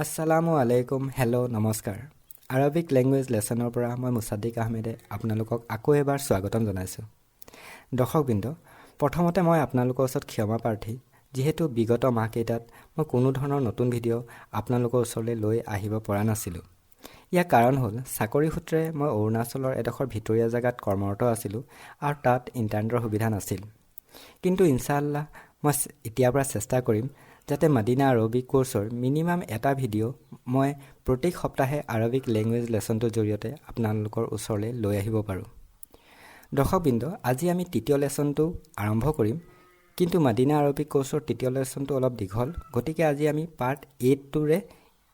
আসসালামু আলাইকুম, হেল্ল' নমস্কাৰ। আৰবিক লেংগুৱেজ লেচনৰ পৰা মই মুছাদ্দিক আহমেদে আপোনালোকক আকৌ এবাৰ স্বাগতম জনাইছোঁ। দৰ্শকবৃন্দ, প্ৰথমতে মই আপোনালোকৰ ওচৰত ক্ষমা প্ৰাৰ্থী, যিহেতু বিগত মাহকেইটাত মই কোনো ধৰণৰ নতুন ভিডিঅ' আপোনালোকৰ ওচৰলৈ লৈ আহিব পৰা নাছিলোঁ। ইয়াৰ কাৰণ হ'ল চাকৰি সূত্ৰে মই অৰুণাচলৰ এডোখৰ ভিতৰীয়া জেগাত কৰ্মৰত আছিলোঁ আৰু তাত ইণ্টাৰনেটৰ সুবিধা নাছিল। কিন্তু ইনশাআল্লাহ মই এতিয়াৰ পৰা চেষ্টা কৰিম যাতে মাদিনা আৰবিক কোৰ্চৰ মিনিমাম এটা ভিডিঅ' মই প্ৰত্যেক সপ্তাহে আৰবিক লেংগুৱেজ লেচনটোৰ জৰিয়তে আপোনালোকৰ ওচৰলৈ লৈ আহিব পাৰোঁ। দৰ্শকবৃন্দ, আজি আমি তৃতীয় লেচনটো আৰম্ভ কৰিম, কিন্তু মাদিনা আৰবিক কোৰ্চৰ তৃতীয় লেচনটো অলপ দীঘল, গতিকে আজি আমি পাৰ্ট 8টোৰে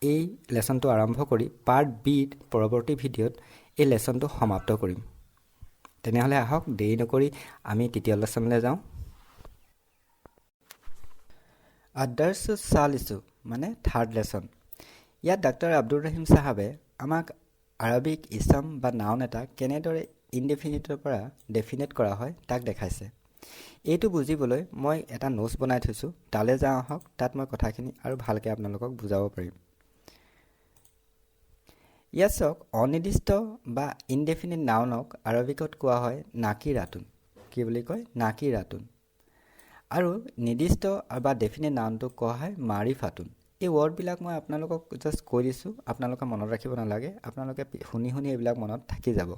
এই লেচনটো আৰম্ভ কৰি পাৰ্ট বিত পৰৱৰ্তী ভিডিঅ'ত এই লেচনটো সমাপ্ত কৰিম। তেনেহ'লে আহক দেৰি নকৰি আমি তৃতীয় লেচনলৈ যাওঁ। আদাৰ্ছু চালিছু মানে থাৰ্ড লেচন। ইয়াত ডাক্তৰ আব্দুৰ ৰহিম চাহাবে আমাক আৰবিক ইছম বা নাউন এটা কেনেদৰে ইনডেফিনিটৰ পৰা ডেফিনেট কৰা হয় তাক দেখাইছে। এইটো বুজিবলৈ মই এটা নোটছ বনাই থৈছোঁ, তালৈ যাওঁ আহক, তাত মই কথাখিনি আৰু ভালকৈ আপোনালোকক বুজাব পাৰিম। ইয়াত চাওক, অনিৰ্দিষ্ট বা ইনডেফিনিট নাউনক আৰবিকত কোৱা হয় নাকিৰাতুন। কি বুলি কয়? নাকিৰাতুন। আৰু নিৰ্দিষ্ট বা ডেফিনেট নাউনটোক কোৱা হয় মাৰিফাতুন। এই ৱৰ্ডবিলাক মই আপোনালোকক জাষ্ট কৈ দিছোঁ, আপোনালোকে মনত ৰাখিব নালাগে, আপোনালোকে শুনি শুনি এইবিলাক মনত থাকি যাব।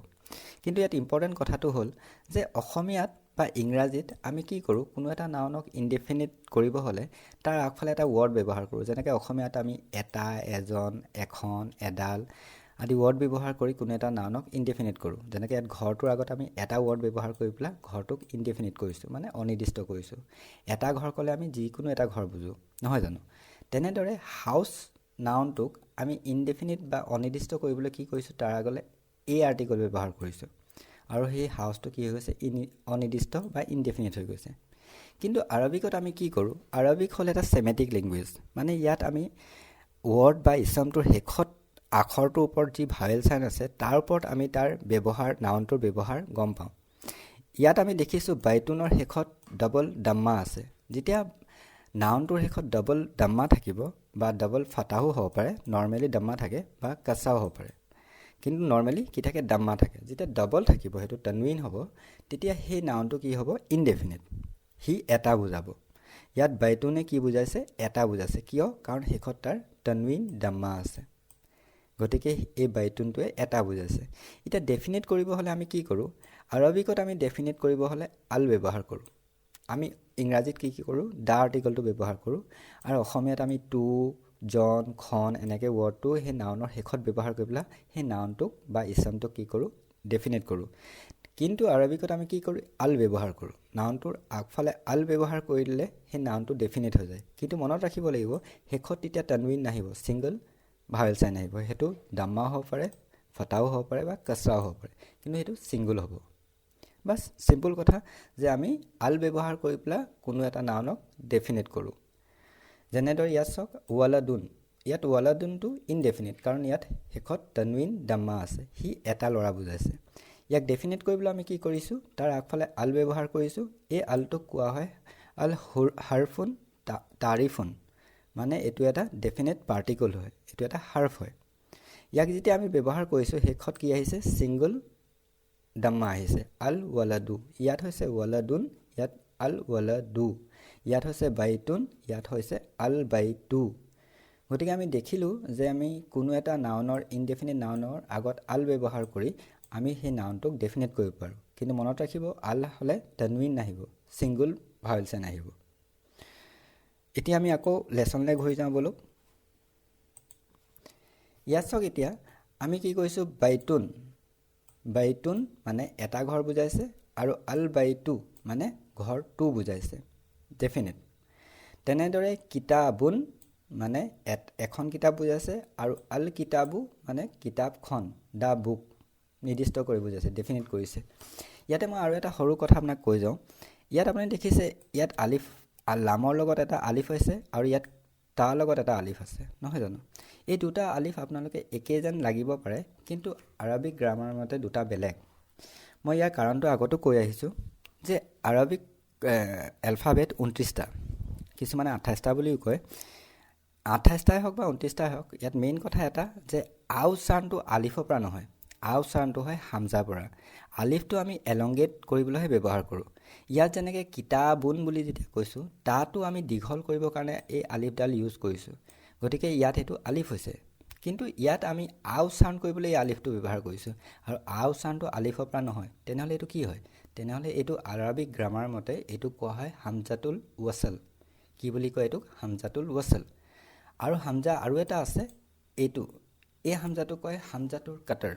কিন্তু ইয়াত ইম্পৰ্টেণ্ট কথাটো হ'ল যে অসমীয়াত বা ইংৰাজীত আমি কি কৰোঁ, কোনো এটা নাউনক ইনডেফিনিট কৰিব হ'লে তাৰ আগফালে এটা ৱৰ্ড ব্যৱহাৰ কৰোঁ। যেনেকৈ অসমীয়াত আমি এটা, এজন, এখন, এডাল আদি ৱৰ্ড ব্যৱহাৰ কৰি কোনো এটা নাউনক ইনডেফিনিট কৰোঁ। যেনেকৈ ইয়াত ঘৰটোৰ আগত আমি এটা ৱৰ্ড ব্যৱহাৰ কৰি পেলাই ঘৰটোক ইনডেফিনিট কৰিছোঁ, মানে অনিৰ্দিষ্ট কৰিছোঁ। এটা ঘৰ ক'লে আমি যিকোনো এটা ঘৰ বুজোঁ, নহয় জানো? তেনেদৰে হাউচ নাউনটোক আমি ইনডেফিনিট বা অনিৰ্দিষ্ট কৰিবলৈ কি কৰিছোঁ, তাৰ আগলৈ এই আৰ্টিকল ব্যৱহাৰ কৰিছোঁ, আৰু সেই হাউচটো কি হৈ গৈছে, অনিৰ্দিষ্ট বা ইনডেফিনিট হৈ গৈছে। কিন্তু আৰবিকত আমি কি কৰোঁ, আৰবিক হ'ল এটা ছেমেটিক লেংগুৱেজ, মানে ইয়াত আমি ৱৰ্ড বা ইছমটোৰ শেষত আখৰটোৰ ওপৰত যি ভাৱেল চাইন আছে তাৰ ওপৰত আমি তাৰ ব্যৱহাৰ, নাউনটোৰ ব্যৱহাৰ গম পাওঁ। ইয়াত আমি দেখিছোঁ বাইতুনৰ শেষত ডাবল ডাম্মা আছে। যেতিয়া নাউনটোৰ শেষত ডাবল ডাম্মা থাকিব বা ডাবল ফাটাহো হ'ব পাৰে, নৰ্মেলি ডাম্মা থাকে বা কাচাও হ'ব পাৰে, কিন্তু নৰ্মেলি কি থাকে, ডাম্মা থাকে। যেতিয়া ডাবল থাকিব, সেইটো তনৱিন হ'ব, তেতিয়া সেই নাউনটো কি হ'ব, ইনডেফিনিট, সি এটা বুজাব। ইয়াত বাইতুনে কি বুজাইছে, এটা বুজাইছে। কিয়? কাৰণ শেষত তাৰ তনৱিন ডাম্মা আছে, গতিকে এই বাইতুনটোৱে এটা বুজাইছে। এতিয়া ডেফিনেট কৰিব হ'লে আমি কি কৰোঁ, আৰবিকত আমি ডেফিনেট কৰিব হ'লে আল ব্যৱহাৰ কৰোঁ। আমি ইংৰাজীত কি কৰোঁ, দা আৰ্টিকলটো ব্যৱহাৰ কৰোঁ, আৰু অসমীয়াত আমি টু, জন, খন এনেকৈ ৱৰ্ডটো সেই নাউনৰ শেষত ব্যৱহাৰ কৰি পেলাই সেই নাউনটোক বা ইছমটোক কি কৰোঁ, ডেফিনেট কৰোঁ। কিন্তু আৰবিকত আমি কি কৰোঁ, আল ব্যৱহাৰ কৰোঁ। নাউনটোৰ আগফালে আল ব্যৱহাৰ কৰি দিলে সেই নাউনটো ডেফিনেট হৈ যায়। কিন্তু মনত ৰাখিব লাগিব, শেষত তেতিয়া তনৱিন নাহিব, ছিংগল ভাৱেল চাইন আহিব। সেইটো ডাম্মাও হ'ব পাৰে, ফটাও হ'ব পাৰে বা কাচৰাও হ'ব পাৰে, কিন্তু সেইটো ছিংগুল হ'ব। বাছ চিম্পুল কথা যে আমি আল ব্যৱহাৰ কৰি পেলাই কোনো এটা নাউনক ডেফিনেট কৰোঁ। যেনেদৰে ইয়াত চাওক, ৱালাদুন। ইয়াত ৱালাদুনটো ইনডেফিনিট, কাৰণ ইয়াত শেষত তনৱিন ডাম্মা আছে, সি এটা ল'ৰা বুজাইছে। ইয়াক ডেফিনেট কৰিবলৈ আমি কি কৰিছোঁ, তাৰ আগফালে আল ব্যৱহাৰ কৰিছোঁ। এই আলটোক কোৱা হয় আল হাৰফুন তাৰিফুন, মানে এইটো এটা ডেফিনেট পাৰ্টিকল হয়, এইটো এটা হাৰ্ফ হয়। ইয়াক যেতিয়া আমি ব্যৱহাৰ কৰিছোঁ, শেষত কি আহিছে, ছিংগল ডাম্মা আহিছে, আল ৱালাদু। ইয়াত হৈছে ৱালাদুন, ইয়াত আল ৱালাদু। ইয়াত হৈছে বাইতুন, ইয়াত হৈছে আল বাইতু। গতিকে আমি দেখিলোঁ যে আমি কোনো এটা নাউনৰ, ইনডেফিনিট নাউনৰ আগত আল ব্যৱহাৰ কৰি আমি সেই নাউনটোক ডেফিনেট কৰিব পাৰোঁ। কিন্তু মনত ৰাখিব, আল হ'লে তনৱিন নাহিব, ছিংগুল ভাৱেল চাইন আহিব। এতিয়া আমি আকৌ লেচনলৈ ঘূৰি যাওঁ বলক। ইয়াত চাওক, এতিয়া আমি কি কৰিছোঁ, বাইতুন। বাইতুন মানে এটা ঘৰ বুজাইছে, আৰু আল বাইতু মানে ঘৰটো বুজাইছে, ডেফিনেট। তেনেদৰে কিতাবুন মানে এখন কিতাপ বুজাইছে, আৰু আল কিতাবু মানে কিতাপখন, দ্য বুক, নিৰ্দিষ্ট কৰি বুজাইছে, ডেফিনেট কৰিছে। ইয়াতে মই আৰু এটা সৰু কথা আপোনাক কৈ যাওঁ। ইয়াত আপুনি দেখিছে, ইয়াত আলিফ, লামৰ লগত এটা আলিফ আছে, আৰু ইয়াত তাৰ লগত এটা আলিফ আছে, নহয় জানো? এই দুটা আলিফ আপোনালোকে একেই যেন লাগিব পাৰে, কিন্তু আৰবিক গ্ৰামাৰৰ মতে দুটা বেলেগ। মই ইয়াৰ কাৰণটো আগতো কৈ আহিছোঁ যে আৰবিক এলফাবেট 29টা, কিছুমানে 28টা বুলিও কয়। 28টাই হওক বা 29টাই হওক, ইয়াত মেইন কথা এটা যে আ উচ্চাৰণটো আলিফৰ পৰা নহয়, আ উচ্চাৰণটো হয় হামজাৰ পৰা। আলিফটো আমি এলংগেট কৰিবলৈহে ব্যৱহাৰ কৰোঁ। ইয়াত যেনেকৈ কিতাবুন বুলি যেতিয়া কৈছোঁ, তাতো আমি দীঘল কৰিবৰ কাৰণে এই আলিফডাল ইউজ কৰিছোঁ, গতিকে ইয়াত সেইটো আলিফ হৈছে। কিন্তু ইয়াত আমি আ উচ্চাৰণ কৰিবলৈ এই আলিফটো ব্যৱহাৰ কৰিছোঁ, আৰু আ উচ্চাৰণটো আলিফৰ পৰা নহয়। তেনেহ'লে এইটো কি হয়? তেনেহ'লে এইটো আৰবিক গ্ৰামাৰ মতে এইটো কোৱা হয় হামজাতুল ৱাছল। কি বুলি কয় এইটোক? হামজাতুল ৱাছল। আৰু হামজা আৰু এটা আছে, এইটো এই হামজাটোক কয় হামজাতুল কাটাৰ।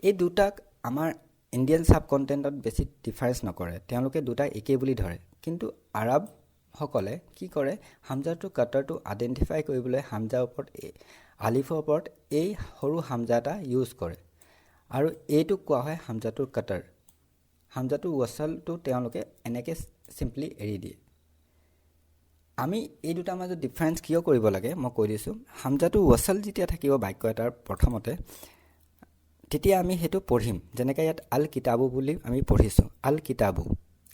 এই দুটাক আমাৰ ইণ্ডিয়ান ছাব কণ্টেণ্টত বেছি ডিফাৰেঞ্চ নকৰে, তেওঁলোকে দুটা একেই বুলি ধৰে। কিন্তু আৰবসকলে কি কৰে, হামজাতুল কাটাৰটো আইডেণ্টিফাই কৰিবলৈ হামজাৰ ওপৰত আলিফৰ ওপৰত এই সৰু হামজা এটা ইউজ কৰে, আৰু এইটোক কোৱা হয় হামজাতুল কাটাৰ। হামজাতুল ৱাছলটো তেওঁলোকে এনেকৈ চিম্পলি এৰি দিয়ে। আমি এই দুটাৰ মাজত ডিফাৰেঞ্চ কিয় কৰিব লাগে মই কৈ দিছোঁ। হামজাতুল ৱাছল যেতিয়া থাকিব বাক্য এটাৰ প্ৰথমতে, তেতিয়া আমি সেইটো পঢ়িম। যেনেকৈ ইয়াত আল কিতাবু বুলি আমি পঢ়িছোঁ, আল কিতাবু,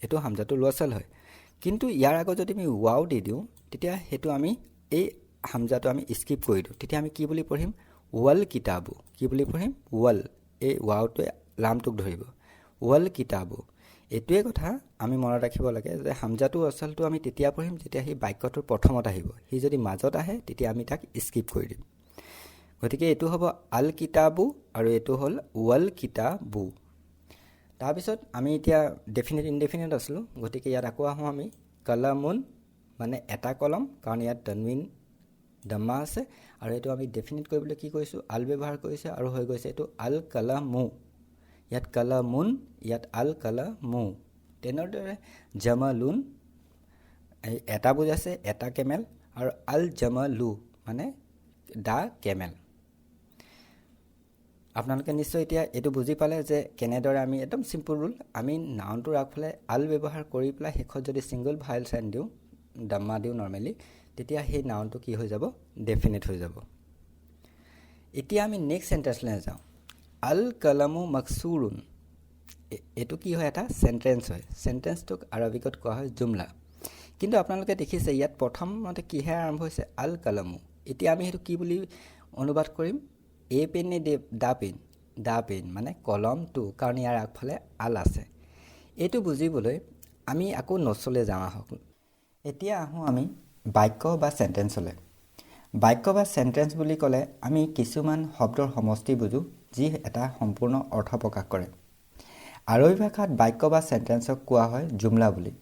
এইটো হামজাতুল ৱাছল হয়। কিন্তু ইয়াৰ আগত যদি আমি ৱাও দি দিওঁ, তেতিয়া সেইটো আমি এই হামজাটো আমি স্কিপ কৰি দিওঁ। তেতিয়া আমি কি বুলি পঢ়িম? ৱাল কিতাবু। কি বুলি পঢ়িম? ৱাল, এই ৱাওটোৱে লামটোক ধৰিব, ৱাল কিতাবু। এইটোৱে কথা আমি মনত ৰাখিব লাগে যে হামজাতুল ৱাছলটো আমি তেতিয়া পঢ়িম যেতিয়া সি বাক্যটোৰ প্ৰথমত আহিব। সি যদি মাজত আহে তেতিয়া আমি তাক স্কিপ কৰি দিম। গতিকে এইটো হ'ব আল কিতাবু আৰু এইটো হ'ল ৱাল কিতাবু। তাৰপিছত আমি এতিয়া ডেফিনেট ইনডেফিনেট আছিলোঁ, গতিকে ইয়াত আকৌ আহোঁ আমি। কালামুন মানে এটা কলম, কাৰণ ইয়াত তনৱিন দম্মা আছে, আৰু এইটো আমি ডেফিনেট কৰিবলৈ কি কৰিছোঁ? আল ব্যৱহাৰ কৰিছে, আৰু হৈ গৈছে এইটো আল কালামু। ইয়াত কালামুন, ইয়াত আল কালামু। তেনেদৰে জামালুন, এটা বুজাইছে এটা কেমেল, আৰু আল জামালু মানে দা কেমেল। আপোনালোকে নিশ্চয় এতিয়া এইটো বুজি পালে যে কেনেদৰে আমি একদম চিম্পুল ৰুল, আমি নাউনটোৰ আগফালে আল ব্যৱহাৰ কৰি পেলাই শেষত যদি ছিংগল ভাৱেল চাইন দিওঁ, দাম্মা দিওঁ নৰ্মেলি, তেতিয়া সেই নাউনটো কি হৈ যাব? ডেফিনেট হৈ যাব। এতিয়া আমি নেক্সট চেণ্টেন্সলৈ যাওঁ। আল কালামু মাকচুৰুন, এইটো কি হয়? এটা চেণ্টেন্স হয়। চেণ্টেন্সটোক আৰবিকত কোৱা হয় জুমলা। কিন্তু আপোনালোকে দেখিছে ইয়াত প্ৰথমতে কিহে আৰম্ভ হৈছে? আল কালামু। এতিয়া আমি সেইটো কি বুলি অনুবাদ কৰিম? এ পেন নে দা পেন? দা পেন মানে কলমটো, কাৰণ ইয়াৰ আগফালে আল আছে। এইটো বুজিবলৈ আমি আকৌ নচলৈ যাওঁ আহক। এতিয়া আহোঁ আমি বাক্য বা চেণ্টেন্সলৈ। বাক্য বা চেণ্টেন্স বুলি ক'লে আমি কিছুমান শব্দৰ সমষ্টি বুজোঁ, যি এটা সম্পূৰ্ণ অৰ্থ প্ৰকাশ কৰে। আৰবী ভাষাত বাক্য বা চেণ্টেন্সক কোৱা হয় জুমলা বুলি।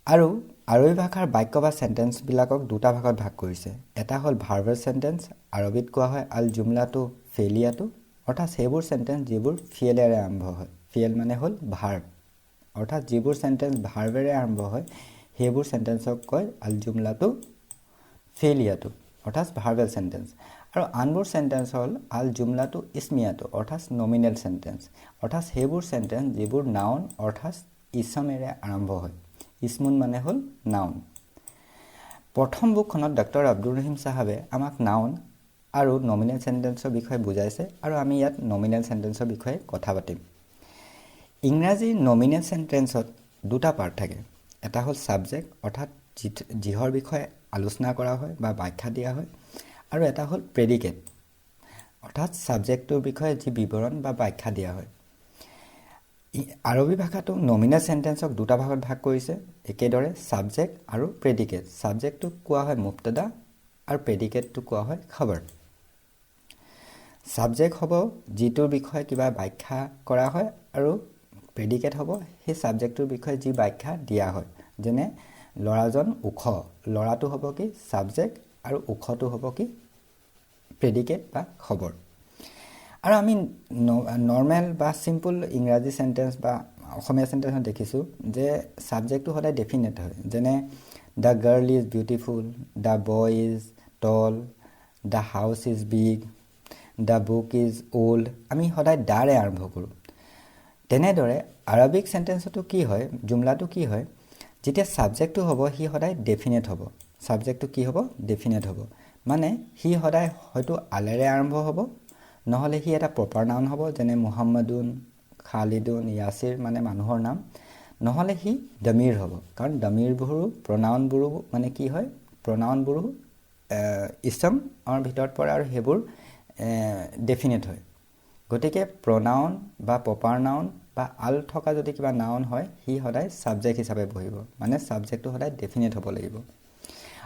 আৰু আৰবী ভাষাৰ বাক্য বা চেণ্টেন্সবিলাকক দুটা ভাগত ভাগ কৰিছে। এটা হ'ল ভাৰ্বেল চেণ্টেন্স, আৰবীত কোৱা হয় আল জুমলাটো ফেলিয়াটো, অৰ্থাৎ সেইবোৰ চেণ্টেন্স যিবোৰ ফিয়েলেৰে আৰম্ভ হয়। ফিয়েল মানে হ'ল ভাৰ্ব, অৰ্থাৎ যিবোৰ চেণ্টেন্স ভাৰ্বেৰে আৰম্ভ হয় সেইবোৰ চেণ্টেন্সক কয় আল জুমলাটো ফেলিয়াটো, অৰ্থাৎ ভাৰ্বেল চেণ্টেন্স। আৰু আনবোৰ চেণ্টেন্স হ'ল আল জুমলাটো ইছমিয়াটো, অৰ্থাৎ নমিনেল চেণ্টেন্স, অৰ্থাৎ সেইবোৰ চেণ্টেন্স যিবোৰ নাউন অৰ্থাৎ ইছমেৰে আৰম্ভ হয়। ইছমুন মানে হ'ল নাউন। প্ৰথম বুকখনত ডক্টৰ আব্দুৰ ৰহিম চাহাবে আমাক নাউন আৰু নমিনেল চেণ্টেন্সৰ বিষয়ে বুজাইছে, আৰু আমি ইয়াত নমিনেল চেণ্টেন্সৰ বিষয়ে কথা পাতিম। ইংৰাজী নমিনেল চেণ্টেন্সত দুটা পাৰ্ট থাকে। এটা হ'ল ছাবজেক্ট, অৰ্থাৎ যিহৰ বিষয়ে আলোচনা কৰা হয় বা ব্যাখ্যা দিয়া হয়, আৰু এটা হ'ল প্ৰেডিকেট, অৰ্থাৎ ছাবজেক্টটোৰ বিষয়ে যি বিৱৰণ বা ব্যাখ্যা দিয়া হয়। আৰবী ভাষাটো নমিনেল চেণ্টেন্সক দুটা ভাগত ভাগ কৰিছে, একেদৰে ছাবজেক্ট আৰু প্ৰেডিকেট। ছাবজেক্টটোক কোৱা হয় মুবতাদা আৰু প্ৰেডিকেটটোক কোৱা হয় খবৰ। ছাবজেক্ট হ'ব যিটোৰ বিষয়ে কিবা ব্যাখ্যা কৰা হয়, আৰু প্ৰেডিকেট হ'ব সেই ছাবজেক্টটোৰ বিষয়ে যি ব্যাখ্যা দিয়া হয়। যেনে ল'ৰাজন ওখ, ল'ৰাটো হ'ব কি? ছাবজেক্ট, আৰু ওখটো হ'ব কি? প্ৰেডিকেট বা খবৰ। আৰু আমি নৰ্মেল বা চিম্পল ইংৰাজী চেণ্টেন্স বা অসমীয়া চেণ্টেন্সত দেখিছোঁ যে ছাবজেক্টটো সদায় ডেফিনেট হয়। যেনে the girl is beautiful, the boy is tall, the house is big, the book is old. আমি সদায় দাৰে আৰম্ভ কৰোঁ। তেনেদৰে আৰবিক চেণ্টেন্সতো কি হয়, জুমলাটো কি হয়, যেতিয়া ছাবজেক্টটো হ'ব সি সদায় ডেফিনেট হ'ব। ছাবজেক্টটো কি হ'ব? ডেফিনেট হ'ব। মানে সি সদায় হয়তো আলেৰে আৰম্ভ হ'ব, নহ'লে সি এটা প্ৰপাৰ নাউন হ'ব, যেনে মুহাম্মাদুন, খালিদুন, ইয়াছিৰ মানে মানুহৰ নাম, নহ'লে সি দমিৰ হ'ব, কাৰণ দমিৰবোৰো প্ৰনাউনবোৰো মানে কি হয়? প্ৰনাউনবোৰো ইছমৰ ভিতৰত পৰে আৰু সেইবোৰ ডেফিনেট হয়। গতিকে প্ৰনাউন বা প্ৰপাৰ নাউন বা আল থকা যদি কিবা নাউন হয় সি সদায় ছাবজেক্ট হিচাপে বহিব, মানে ছাবজেক্টটো সদায় ডেফিনেট হ'ব লাগিব।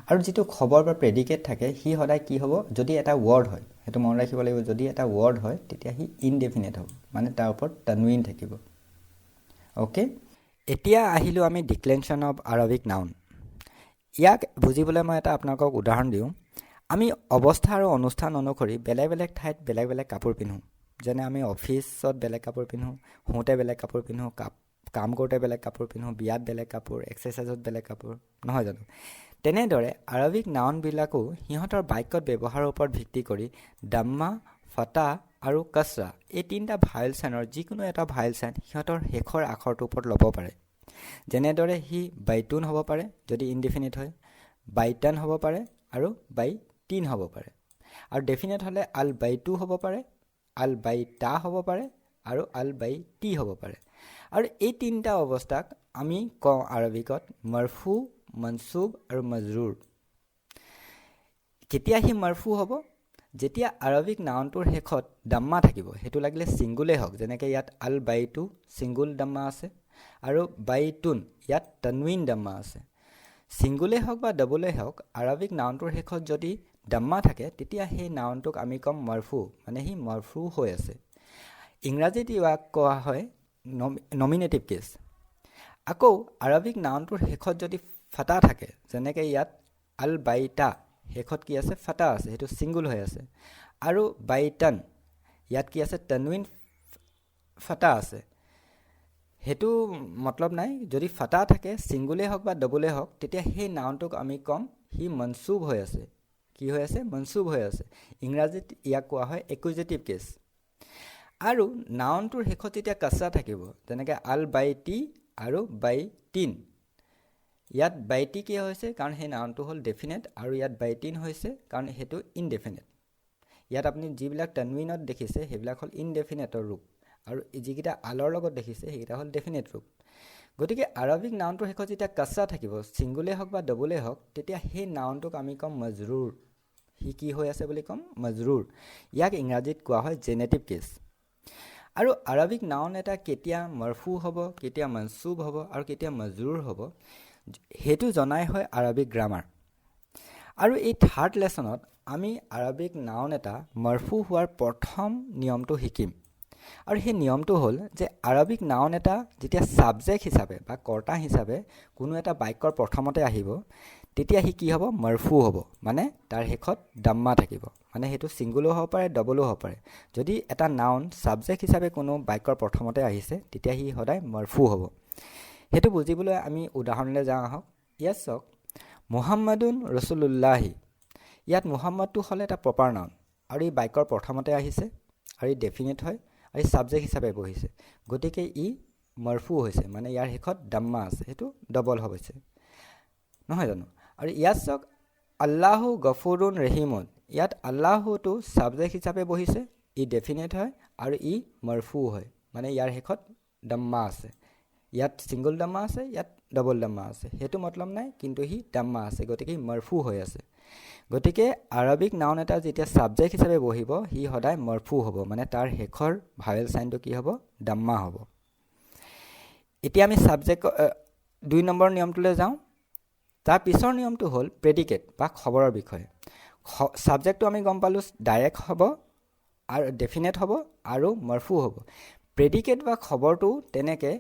আৰু যিটো খবৰ বা প্ৰেডিকেট থাকে সি সদায় কি হ'ব, যদি এটা ৱৰ্ড হয় সেইটো মনত ৰাখিব লাগিব, যদি এটা ৱৰ্ড হয় তেতিয়া সি ইনডেফিনেট হ'ব, মানে তাৰ ওপৰত তানউইন থাকিব। অ'কে, এতিয়া আহিলোঁ আমি ডিক্লেনশ্যন অফ আৰবিক নাউন। ইয়াক বুজিবলৈ মই এটা আপোনালোকক উদাহৰণ দিওঁ। আমি অৱস্থা আৰু অনুষ্ঠান অনুসৰি বেলেগ বেলেগ ঠাইত বেলেগ বেলেগ কাপোৰ পিন্ধোঁ। যেনে আমি অফিচত বেলেগ কাপোৰ পিন্ধোঁ, শুওঁতে বেলেগ কাপোৰ পিন্ধোঁ, কাম কৰোঁতে বেলেগ কাপোৰ পিন্ধোঁ, বিয়াত বেলেগ কাপোৰ, এক্সাৰচাইজত বেলেগ কাপোৰ, নহয় জানো? তেনেদৰে আৰবিক নাউনবিলাকো সিহঁতৰ বাক্যত ব্যৱহাৰৰ ওপৰত ভিত্তি কৰি দাম্মা, ফাটা আৰু কাছৰা এই তিনিটা ভাৱেল চাইনৰ যিকোনো এটা ভাৱেল চাইন সিহঁতৰ শেষৰ আখৰটোৰ ওপৰত ল'ব পাৰে। যেনেদৰে সি বাইতুন হ'ব পাৰে যদি ইনডেফিনিট হয়, বাইটান হ'ব পাৰে আৰু বাইটিন হ'ব পাৰে। আৰু ডেফিনেট হ'লে আল বাইটু হ'ব পাৰে, আল বাইটা হ'ব পাৰে আৰু আল বাইটি হ'ব পাৰে। আৰু এই তিনিটা অৱস্থাক আমি কওঁ আৰবিকত মাৰফু, মনচুব আৰু মজৰুৰ। কেতিয়া সি মাৰফু হ'ব? যেতিয়া আৰবিক নাউনটোৰ শেষত দাম্মা থাকিব, সেইটো লাগিলে ছিংগুলেই হওক, যেনেকৈ ইয়াত আল বাইটু ছিংগুল দাম্মা আছে আৰু বাইতুন ইয়াত তানউইন দাম্মা আছে। ছিংগুলেই হওক বা ডাবলেই হওক, আৰবিক নাউনটোৰ শেষত যদি দাম্মা থাকে তেতিয়া সেই নাউনটোক আমি ক'ম মাৰফু, মানে সি মাৰফু হৈ আছে। ইংৰাজীত ইয়াক কোৱা হয় নমিনেটিভ কেছ। আকৌ আৰবিক নাউনটোৰ শেষত যদি ফাটা থাকে, যেনেকৈ ইয়াত আল বাইটা শেষত কি আছে, ফাটা আছে, সেইটো ছিংগুল হৈ আছে। আৰু বাইটান ইয়াত কি আছে, তানউইন ফাটা আছে, সেইটো মতলব নাই। যদি ফাটা থাকে ছিংগুলেই হওক বা ডবলেই হওক তেতিয়া সেই নাউনটোক আমি ক'ম সি মনচুব হৈ আছে। কি হৈ আছে? মনচুব হৈ আছে। ইংৰাজীত ইয়াক কোৱা হয় একুজেটিভ কেছ। আৰু নাউনটোৰ শেষত যেতিয়া কাছৰা থাকিব, যেনেকৈ আল বাইটি আৰু বাইটিন, ইয়াত বাইটি কি হৈছে, কাৰণ সেই নাউনটো হ'ল ডেফিনেট, আৰু ইয়াত বাইটিন হৈছে কাৰণ সেইটো ইনডেফিনেট। ইয়াত আপুনি যিবিলাক তানউইনত দেখিছে সেইবিলাক হ'ল ইনডেফিনেটৰ ৰূপ, আৰু যিকেইটা আলৰ লগত দেখিছে সেইকেইটা হ'ল ডেফিনেট ৰূপ। গতিকে আৰবিক নাউনটোৰ শেষত যেতিয়া কাছৰা থাকিব, ছিংগুলেই হওক বা ডবলেই হওক, তেতিয়া সেই নাউনটোক আমি ক'ম মজৰুৰ। সি কি হৈ আছে বুলি ক'ম? মজৰুৰ। ইয়াক ইংৰাজীত কোৱা হয় জেনেটিভ কেছ। আৰু আৰবিক নাউন এটা কেতিয়া মাৰফু হ'ব, কেতিয়া মনচুব হ'ব আৰু কেতিয়া মজৰুৰ হ'ব, সেইটো জনাই হয় আৰবিক গ্ৰামাৰ। আৰু এই থাৰ্ড লেচনত আমি আৰবিক নাউন এটা মাৰফু হোৱাৰ প্ৰথম নিয়মটো শিকিম। আৰু সেই নিয়মটো হ'ল যে আৰবিক নাউন এটা যেতিয়া ছাবজেক্ট হিচাপে বা কৰ্তা হিচাপে কোনো এটা বাক্যৰ প্ৰথমতে আহিব, তেতিয়া সি কি হ'ব? মাৰফু হ'ব, মানে তাৰ শেষত দাম্মা থাকিব, মানে সেইটো ছিংগুলো হ'ব পাৰে, ডবলো হ'ব পাৰে। যদি এটা নাউন ছাবজেক্ট হিচাপে কোনো বাক্যৰ প্ৰথমতে আহিছে তেতিয়া সি সদায় মাৰফু হ'ব। সেইটো বুজিবলৈ আমি উদাহৰণলৈ যাওঁ আহক। ইয়াত চাওক, মুহাম্মাদুন ৰচুলুল্লাহি, ইয়াত মুহাম্মদটো হ'লে এটা প্ৰপাৰ নাউন আৰু ই বাক্যৰ প্ৰথমতে আহিছে আৰু ই ডেফিনেট হয় আৰু ই ছাবজেক্ট হিচাপে বহিছে, গতিকে ই মাৰফু হৈছে, মানে ইয়াৰ শেষত দাম্মা আছে, সেইটো ডবল হৈছে, নহয় জানো? আৰু ইয়াত চাওক, আল্লাহু গফুৰুন ৰহিমুন, ইয়াত আল্লাহুটো ছাবজেক্ট হিচাপে বহিছে, ই ডেফিনেট হয় আৰু ই মাৰফু হয়, মানে ইয়াৰ শেষত দাম্মা আছে। ইয়াত ছিংগুল দাম্মা আছে, ইয়াত ডবল দাম্মা আছে, সেইটো মতলব নাই, কিন্তু সি দাম্মা আছে, গতিকে সি মাৰফু হৈ আছে। গতিকে আৰবিক নাউন এটা যেতিয়া ছাবজেক্ট হিচাপে বহিব সি সদায় মাৰফু হ'ব, মানে তাৰ শেষৰ ভাৱেল চাইনটো কি হ'ব? দাম্মা হ'ব। এতিয়া আমি ছাবজেক্ট 2 নম্বৰ নিয়মটোলৈ যাওঁ। তাৰ পিছৰ নিয়মটো হ'ল প্ৰেডিকেট বা খবৰৰ বিষয়ে। ছাবজেক্টটো আমি গম পালোঁ ডাইৰেক্ট হ'ব আৰু ডেফিনেট হ'ব আৰু মাৰফু হ'ব। প্ৰেডিকেট বা খবৰটো তেনেকৈ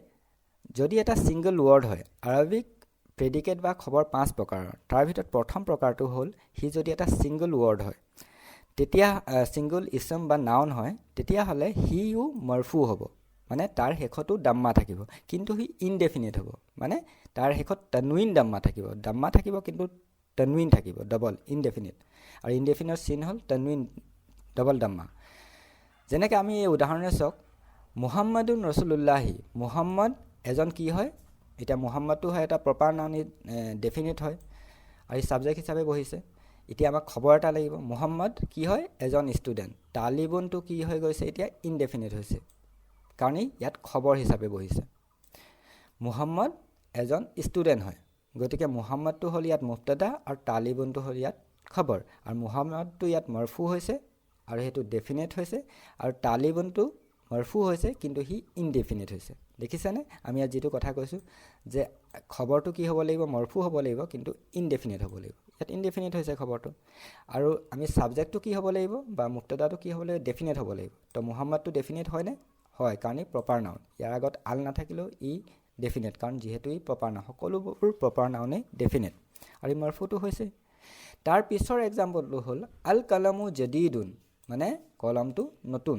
যদি এটা ছিংগল ৱৰ্ড হয়, আৰবিক প্ৰেডিকেট বা খবৰ 5 প্ৰকাৰৰ। তাৰ ভিতৰত প্ৰথম প্ৰকাৰটো হ'ল সি যদি এটা ছিংগল ৱৰ্ড হয়, তেতিয়া ছিংগল ইছম বা নাউন হয়, তেতিয়াহ'লে সিও মাৰফু হ'ব, মানে তাৰ শেষতো দাম্মা থাকিব, কিন্তু সি ইনডেফিনেট হ'ব, মানে তাৰ শেষত তানউইন দাম্মা থাকিব কিন্তু তানউইন থাকিব, ডবল ইনডেফিনেট, আৰু ইনডেফিনেট চিন হ'ল তানউইন ডবল দাম্মা। যেনেকৈ আমি এই উদাহৰণে চাওক, মুহাম্মাদুন ৰচুলুল্লাহি, মুহাম্মদ এজন কি হয়? এতিয়া মুহাম্মদটো হয় এটা প্ৰপাৰ নাউন, ডেফিনেট হয় আৰু ছাবজেক্ট হিচাপে বহিছে। এতিয়া আমাক খবৰ এটা লাগিব, মুহাম্মদ কি হয়? এজন ষ্টুডেণ্ট। তালিবুনটো কি হৈ গৈছে? এতিয়া ইনডেফিনেট হৈছে, কাৰণ ইয়াত খবৰ হিচাপে বহিছে। মুহাম্মদ এজন ষ্টুডেণ্ট হয়, গতিকে মুহাম্মাদটো হ'ল ইয়াত মুফতাদা আৰু তালিবুনটো হ'ল ইয়াত খবৰ আৰু মুহাম্মাদটো ইয়াত মৰফু হৈছে আৰু সেইটো ডেফিনেট হৈছে আৰু তালিবুনটো মৰফু হৈছে কিন্তু সি ইনডেফিনেট হৈছে দেখিছানে আমি ইয়াত যেটো কথা কৈছো যে খবৰটো কি হ'ব লাগিব মৰফু হ'ব লাগিব কিন্তু ইনডেফিনেট হ'ব লাগিব ইয়াত ইনডেফিনেট হৈছে খবৰটো আৰু আমি সাবজেক্টটো কি হ'ব লাগিব বা মুফতাদাটো কি হ'ব লাগিব ডেফিনেট হ'ব লাগিব তো মুহাম্মাদটো ডেফিনেট হয় নে হয় কাৰণ ই প্ৰপাৰ নাউন ইয়াৰ আগত আল নাথাকিলেও ই ডেফিনেট কাৰণ যেহেতু ই প্ৰপাৰ নাউন সকলোবোৰ প্ৰপাৰ নাউনে ডেফিনেট আৰু ই মৰফুটো হৈছে তাৰ পিছৰ এক্সাম্পলটো হ'ল আল কালামু জদীদুন মানে কলমটো নতুন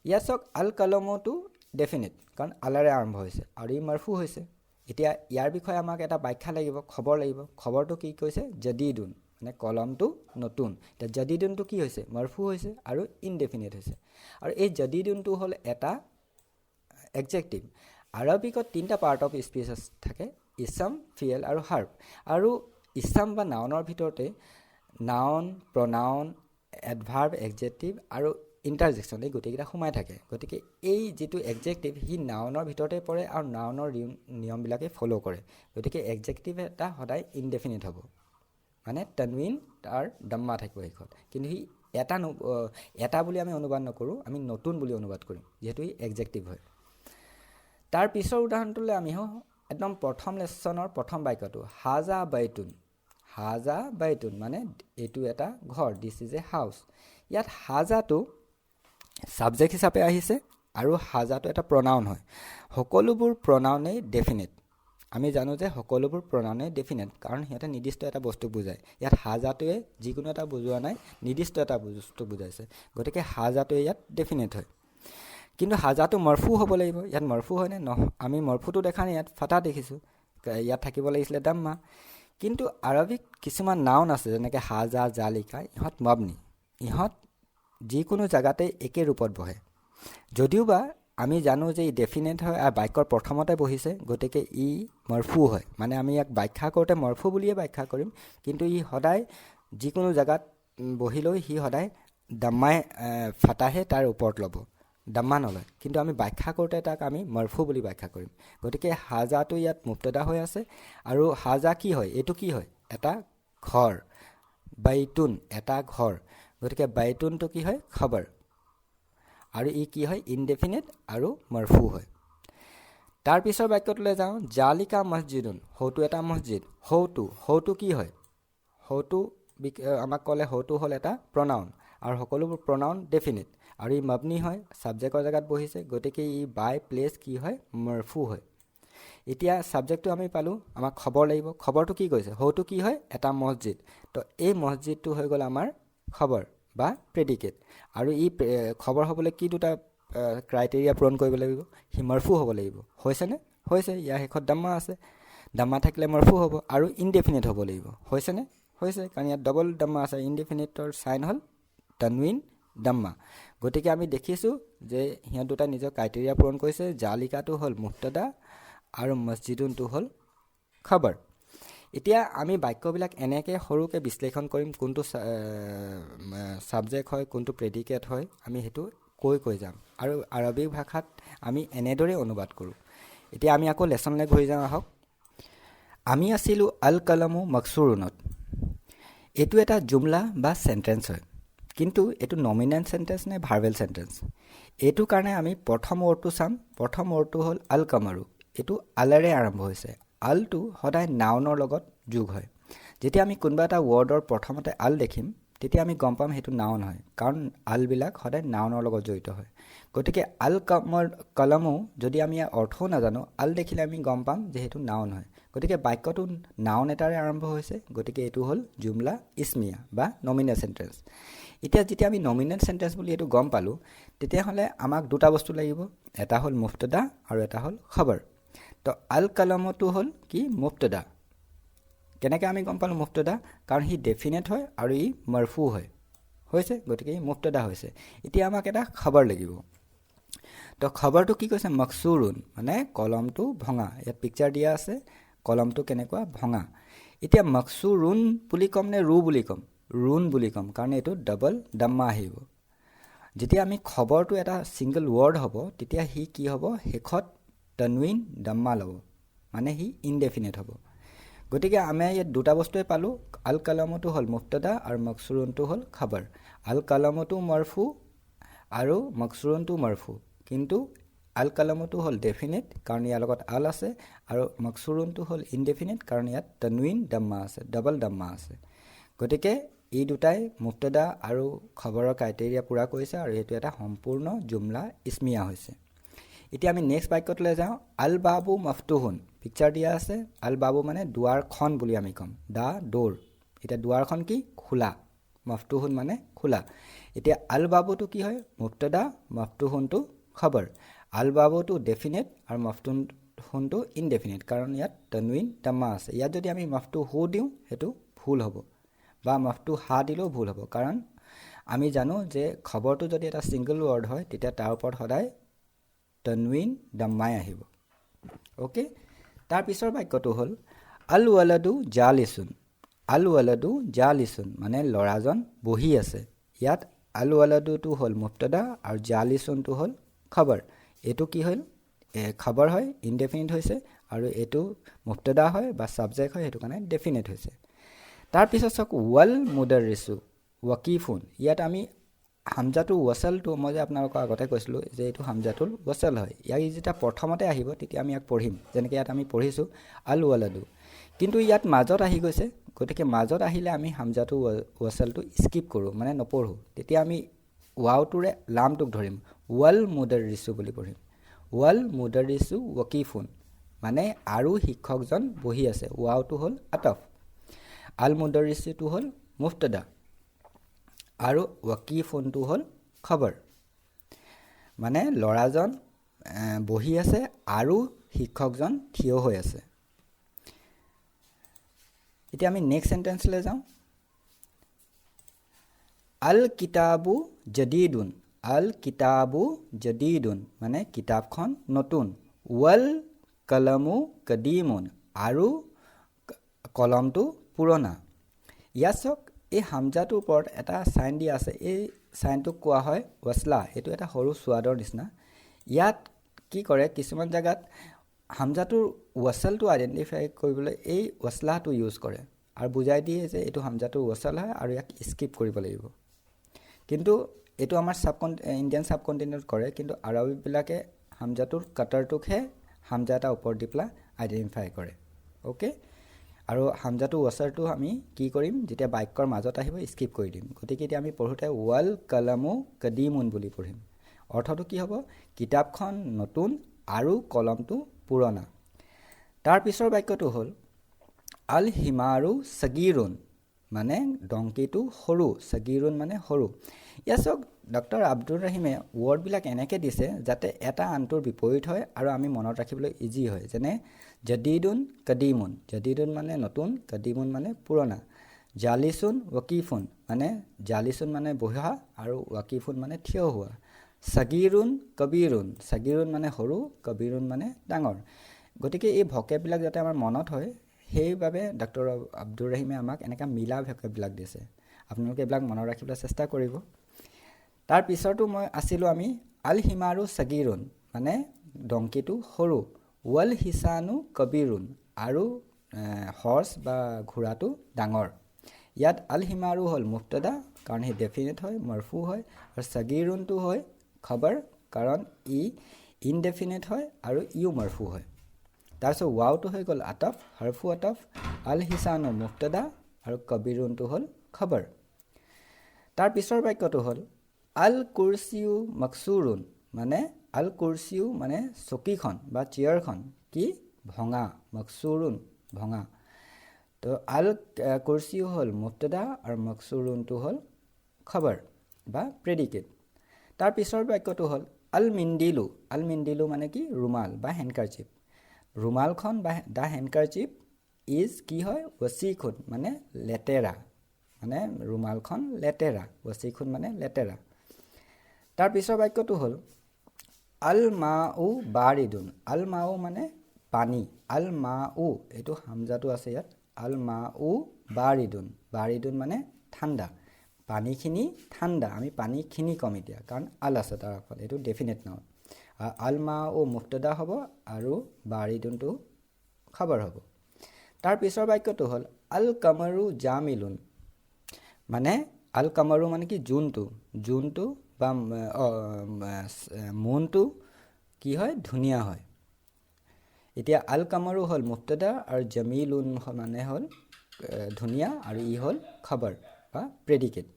ইয়াত চাওক আল কালামুটো ডেফিনেট কাৰণ আলাৰে আৰম্ভ হৈছে আৰু ই মৰফু হৈছে এতিয়া ইয়াৰ বিষয়ে আমাক এটা ব্যাখ্যা লাগিব খবৰটো কি কৈছে জদীদুন মানে কলমটো নতুন এটা জদীদুনটো কি হৈছে মৰফু হৈছে আৰু ইনডেফিনেট হৈছে আৰু এই জদীদুনটো হ'ল এটা এডজেক্টিভ আৰবিকত তিনটা পাৰ্ট অফ স্পীচ থাকে ইছম ফিয়েল আৰু হাৰ্ব আৰু ইছম বা নাউনৰ ভিতৰতে নাউন প্ৰনাউন এডভাৰ্ব এডজেক্টিভ আৰু ইন্টাৰজেকশন এই গোটেইকেইটা সোমাই থাকে গতিকে এই যেটো এডজেক্টিভ হি নাউনৰ ভিতৰতে পৰে আৰু নাউনৰ নিয়মবিলাকে ফলো কৰে গতিকে এডজেক্টিভ এটা সদায় ইনডেফিনিট হ'ব মানে তানৱিন তাৰ দম্মা থাকিব এইখন কিন্তু হি এটা বুলি আমি অনুবাদ নকৰোঁ আমি নতুন বুলি অনুবাদ কৰিম যেহেতু ই এডজেক্টিভ হয় তাৰ পিছৰ উদাহৰণটোলৈ আমি একদম প্ৰথম লেসনৰ প্ৰথম বাক্যটো হাজা বাইতুন মানে এটো এটা ঘৰ দিস ইজ এ হাউস ইয়াত হাজাটো সাবজেক্ট হিচাপে আহিছে আৰু হাজাটো এটা প্ৰনাউন হয় সকলোবোৰ প্ৰনাউনে ডেফিনেট আমি জানো যে সকলোবোৰ প্ৰনাউনে ডেফিনেট কাৰণ হেতে নিৰ্দিষ্ট এটা বস্তু বুজায় ইয়াত হাজাটোৱে যিকোনো এটা বুজোৱা নাই নিৰ্দিষ্ট এটা বস্তু বুজাইছে গতিকে হাজাটোৱে ইয়াত ডেফিনেট হয় কিন্তু হাজাটো মৰফু হ'ব লাগিব ইয়াত মৰফু হয় নে নহ আমি মৰফুটো দেখা নাই ইয়াত ফাটা দেখিছো ইয়াত থাকিব লাগিছিল দাম্মা কিন্তু আৰবিক কিছুমান নাউন আছে যেনেকৈ হাজা জালিকা ইহত মবনি ইহত যিকোনো জায়গাতে একে ৰূপত বহে যদিওবা আমি জানো যে ই ডেফিনেট হয় আৰু বাক্যৰ প্ৰথমতে বহিছে গতিকে ই মৰফু হয় মানে আমি ইয়াক ব্যাখ্যা কৰোতে মৰফু বুলিয়ে ব্যাখ্যা কৰিম কিন্তু ই সদায় যিকোনো জায়গাত বহিলৈ হি সদায় দাম্মাই ফাটাহে তাৰ ওপৰত ল'ব দাম্মা নলয় কিন্তু আমি ব্যাখ্যা কৰোতে তাক আমি মৰফু বুলি ব্যাখ্যা কৰিম গতিকে হাজাটো ইয়াত মুবতাদা হৈ আছে আৰু হাজা কি হয় এটো কি হয় এটা ঘৰ বাইতুন এটা ঘৰ গতিকে বাইতুনটো কি হয় খবৰ আৰু ই কি হয় ইনডেফিনেট আৰু মৰফু হয় তাৰ পিছৰ বাক্যটোলৈ যাওঁ জালিকা মসজিদুন হৌটো এটা মসজিদ হৌটো কি হয় হৌটো আমাক ক'লে হৌটো হ'ল এটা প্ৰনাউন আৰু সকলোবোৰ প্ৰনাউন ডেফিনেট আৰু ই মবনি হয় সাবজেক্টৰ জায়গাত বহিছে গতিকে ই বাই প্লেস কি হয় মৰফু হয় এতিয়া সাবজেক্টটো আমি পালো আমাক খবৰ লাগিব খবৰটো কি কৈছে হৌটো কি হয় এটা মসজিদ তো এই মসজিদটো হৈ গ'ল আমাৰ খবৰ বা প্ৰেডিকেট আৰু ই খবৰ হ'বলৈ কি দুটা ক্ৰাইটেৰিয়া পূৰণ কৰিব লাগিব হি মৰফু হ'ব লাগিব হৈছেনে হৈছে ইয়াৰ শেষত দাম্মা আছে দাম্মা থাকিলে মৰফু হ'ব আৰু ইনডেফিনেট হ'ব লাগিব হৈছেনে হৈছে কাৰণ ইয়াত ডবল দাম্মা আছে ইনডেফিনেটৰ সাইন হ'ল তানৱিন দাম্মা গতিকে আমি দেখিছো যে হিয়া দুটা নিজৰ ক্ৰাইটেৰিয়া পূৰণ কৰিছে জালিকাটো হ'ল মুবতাদা আৰু মসজিদুনটো হ'ল খবৰ এতিয়া আমি বাক্যবিলাক এনেকৈ সৰুকৈ বিশ্লেষণ কৰিম কোনটো সাবজেক্ট হয় কোনটো প্ৰেডিকেট হয় আমি হেতু কৈ যাম আৰু আৰবিক ভাষাত আমি এনেদৰে অনুবাদ কৰোঁ এতিয়া আমি আকৌ লেসনলৈ ঘূৰি যাওঁ আহক আমি আছিলো আল কালামু মকসুৰুনত এটো এটা জুমলা বা সেন্টেন্স হয় কিন্তু এটো নমিনেল সেন্টেন্স নে ভাৰ্বেল সেন্টেন্স এটো কাৰণে আমি প্ৰথম ৱৰ্ডটো চাম প্ৰথম ৱৰ্ডটো হ'ল আল কামাৰু এটো আলেৰে আৰম্ভ হৈছে আলটো সদায় নাউনৰ লগত যোগ হয় যেতিয়া আমি কোনবা এটা ৱৰ্ডৰ প্ৰথমতে আল দেখিম তেতিয়া আমি গম পাম হেতু নাউন হয় কাৰণ আলবিলাক সদায় নাউনৰ লগত জড়িত হয় গতিকে আল কলমু যদি আমি অৰ্থও নাজানো আল দেখিলে আমি গম পাম যে হেতু নাউন হয় গতিকে বাক্যটো নাউন এটাৰে আৰম্ভ হৈছে গতিকে এটো হ'ল জুমলা ইসমিয়া বা নমিনেল সেন্টেন্স এতিয়া যেতিয়া আমি নমিনেল সেন্টেন্স বুলি এটো গম পালো তেতিয়া হলে আমাক দুটা বস্তু লাগিব এটা হ'ল মুবতাদা আৰু এটা হ'ল খবৰ তো আল কালামটো হ'ল কি মুবতাদা কেনেকৈ আমি গম পালো মুবতাদা কাৰণ হি ডেফিনেট হয় আৰু ই মৰফু হয় হৈছে গতিকে ই মুবতাদা হৈছে এতিয়া আমাক এটা খবৰ লাগিব তো খবৰটো কি কৈছে মকসুৰুন মানে কলমটো ভঙা ইয়াত পিকচাৰ দিয়া আছে কলমটো কেনেকুৱা ভঙা এতিয়া মকসুৰুন বুলি কম নে ৰু বুলি কম ৰুন বুলি কম কাৰণ এটো ডাবল দাম্মা আহিব যেতিয়া আমি খবৰটো এটা সিঙ্গল ওয়াৰ্ড হ'ব তেতিয়া হি কি হ'ব হেখত তানৱিন দাম্মা লব মানে হি ইনডেফিনেট হ'ব গতিকে আমি ইয়াত দুটা বস্তুৱে পালোঁ আল কালামতো হ'ল মুফতাদা আৰু মকসুৰুনটো হ'ল খাবাৰ আল কালামতো মাৰফু আৰু মকসুৰুনটো মাৰফু কিন্তু আল কালামতো হ'ল ডেফিনিট কাৰণ ইয়াৰ লগত আল আছে আৰু মকসুৰুনটো হ'ল ইনডেফিনিট কাৰণ ইয়াত তনৱিন দাম্মা আছে ডাবল দাম্মা আছে গতিকে এই দুটাই মুফতাদা আৰু খবৰৰ ক্ৰাইটেৰিয়া পূৰা কৰিছে আৰু এইটো এটা সম্পূৰ্ণ জুমলা ইছমিয়া হৈছে এতিয়া আমি নেক্সট বাক্যটোলৈ যাওঁ আল বাবু মফতুহুন পিকচাৰ দিয়া আছে আল বাবু মানে দুৱাৰখন বুলি আমি ক'ম দা ডোৰ এতিয়া দুৱাৰখন কি খোলা মফতুহুন মানে খোলা এতিয়া আল বাবুটো কি হয় মুফতাদা মফতুহুনটো খবৰ আল বাবুটো ডেফিনিট আৰু মফতুহুনটো ইনডেফিনিট কাৰণ ইয়াত তনৱিন তাম্মা আছে ইয়াত যদি আমি মফতুহু দিওঁ সেইটো ভুল হ'ব বা মফতুহা দিলেও ভুল হ'ব কাৰণ আমি জানো যে খবৰটো যদি এটা ছিংগল ৱৰ্ড হয় তেতিয়া তাৰ ওপৰত সদায় তনৱিন দাম্মাই আহিব ওকে তাৰ পিছৰ বাক্যটো হ'ল আল ৱালাদু জালিছুন আল ৱালাদু জালিছুন মানে ল'ৰাজন বহি আছে ইয়াত আল ৱালাদুটো হ'ল মুফতাদা আৰু জালিছুনটো হ'ল খবৰ এইটো কি হ'ল খবৰ হয় ইনডেফিনিট হৈছে আৰু এইটো মুফতাদা হয় বা ছাবজেক্ট হয় সেইটো কাৰণে ডেফিনিট হৈছে তাৰ পিছত চাওক ৱাল মুদাৰিছু ৱাকিফুন ইয়াত আমি হামজাটোৰ ৱাছলটো মই যে আপোনালোকক আগতে কৈছিলোঁ যে এইটো হামজাটোৰ ৱাছল হয় ইয়াক যেতিয়া প্ৰথমতে আহিব তেতিয়া আমি ইয়াক পঢ়িম যেনেকৈ ইয়াত আমি পঢ়িছোঁ আল ৱালাদু কিন্তু ইয়াত মাজত আহি গৈছে গতিকে মাজত আহিলে আমি হামজাটোৰ ৱাছলটো স্কিপ কৰোঁ মানে নপঢ়োঁ তেতিয়া আমি ৱাওটোৰে লামটোক ধৰিম ৱাল মুদাৰিছু বুলি পঢ়িম ৱাল মুদাৰিছু ৱাকিফুন মানে আৰু শিক্ষকজন বহি আছে ৱাওটো হ'ল আতফ আল মুদাৰিছুটো হ'ল মুফতাদা আৰু ৱাকিফুনটো হ'ল খবৰ মানে ল'ৰাজন বহি আছে আৰু শিক্ষকজন থিয় হৈ আছে এতিয়া আমি নেক্সট সেন্টেন্সলৈ যাওঁ আল কিতাবু জদিদুন আল কিতাবু জদিদুন মানে কিতাপখন নতুন ৱাল কলমু কদিমুন আৰু কলমটো পুৰণা ইয়াত চাওক এই হামজাটোৰ ওপৰত এটা চাইন দিয়া আছে এই চাইনটোক কোৱা হয় ৱাছলা এইটো এটা সৰু সোৱাদৰ নিচিনা ইয়াত কি কৰে কিছুমান জায়গাত হামজাটোৰ ৱাছলটো আইডেন্টিফাই কৰিবলৈ এই ৱাছলাটো ইউজ কৰে আৰু বুজাই দিয়ে যে এইটো হামজাটোৰ ৱাছল হয় আৰু ইয়াক স্কিপ কৰিব লাগিব কিন্তু এইটো আমাৰ ইণ্ডিয়ান সাবকন্টিনেন্টত কৰে কিন্তু আৰবীবিলাকে হামজাটোৰ কাটাৰটোকহে হামজা এটা ওপৰত দি পেলাই আইডেন্টিফাই কৰে ওকে আৰু হামজাটো ৱাছৰটো আমি কি কৰিম যেতিয়া বাক্যৰ মাজত আহিব স্কিপ কৰি দিম গতিকে এতিয়া আমি পঢ়োঁতে ৱাল কলমু কদিমুন বুলি পঢ়িম অৰ্থটো কি হ'ব কিতাপখন নতুন আৰু কলমটো পুৰণা তাৰ পিছৰ বাক্যটো হ'ল আল হিমাৰু সগীৰুন মানে ডংকিটো সৰু সগীৰুন মানে সৰু ইয়াত চাওক ডক্টৰ আব্দুৰ ৰহিমে ৱৰ্ডবিলাক এনেকৈ দিছে যাতে এটা আনটোৰ বিপৰীত হয় আৰু আমি মনত ৰাখিবলৈ ইজি হয় যেনে জদিদুন কদিমুন জদিদুন মানে নতুন কদিমুন মানে পুৰণা জালিছুন ৱাকিফুন মানে জালিছুন মানে বহা আৰু ৱাকিফুন মানে থিয় হোৱা সগীৰুন কবিৰুন সগীৰুন মানে সৰু কবিৰুন মানে ডাঙৰ গতিকে এই ভকেববিলাক যাতে আমাৰ মনত হয় সেইবাবে ডক্টৰ আব্দুৰ ৰহিমে আমাক এনেকৈ মিলা ভকেববিলাক দিছে আপোনালোকে এইবিলাক মনত ৰাখিবলৈ চেষ্টা কৰিব তাৰ পিছৰটো মই আছিলোঁ আমি আল হিমাৰু সগীৰুন মানে ডংকিটো সৰু ৱাল হিসানু কবিৰুন আৰু হৰ্চ বা ঘোঁৰাটো ডাঙৰ ইয়াত আল হিমাৰু হ'ল মুফতাদা কাৰণ সি ডেফিনিট হয় মৰফু হয় আৰু সগীৰুনটো হয় খবৰ কাৰণ ই ইনডেফিনিট হয় আৰু ইও মৰফু হয় তাৰপিছত ৱাওটো হৈ গ'ল আতফ হৰফু আতফ আল হিসানু মুফতাদা আৰু কবিৰুনটো হ'ল খবৰ তাৰ পিছৰ বাক্যটো হ'ল আল কুৰচিউ মকসুৰুন মানে আল কুৰচিউ মানে চকীখন বা চেয়াৰখন কি ভঙা মকসুৰুন ভঙা তো আল কুৰচিউ হ'ল মুফতাদা আৰু মকসুৰুনটো হ'ল খবৰ বা প্ৰেডিকেট তাৰ পিছৰ বাক্যটো হ'ল আল মিন্দিলু মানে কি ৰুমাল বা হেণ্ডকাৰচিপ ৰুমালখন বা দা হেণ্ডকাৰচিপ ইজ কি হয় ৱাচিখুন মানে লেতেৰা মানে ৰুমালখন লেতেৰা ৱাচিখুন মানে লেতেৰা তাৰ পিছৰ বাক্যটো হ'ল আল মাউ বাৰিদুন আল মাউ মানে পানী আল মাউ এইটো হামজাটো আছে ইয়াত আল মাউ বাৰিদুন মানে ঠাণ্ডা পানীখিনি ঠাণ্ডা আমি পানীখিনি কম এতিয়া কাৰণ আল আছে তাৰ আগত এইটো ডেফিনেট নাউন আল মাউ মুফতাদা হ'ব আৰু বাৰিদুনটো খবৰ হ'ব তাৰ পিছৰ বাক্যটো হ'ল আল কামাৰু জামিলুন, মানে আল কামাৰু মানে কি জোনটো বা মুনটো কি হয় ধুনীয়া হয়। এতিয়া আল কামাৰু হ'ল মুবতাদা আৰু জামিলুন মানে হ'ল ধুনীয়া আৰু ই হ'ল খবৰ বা প্ৰেডিকেট।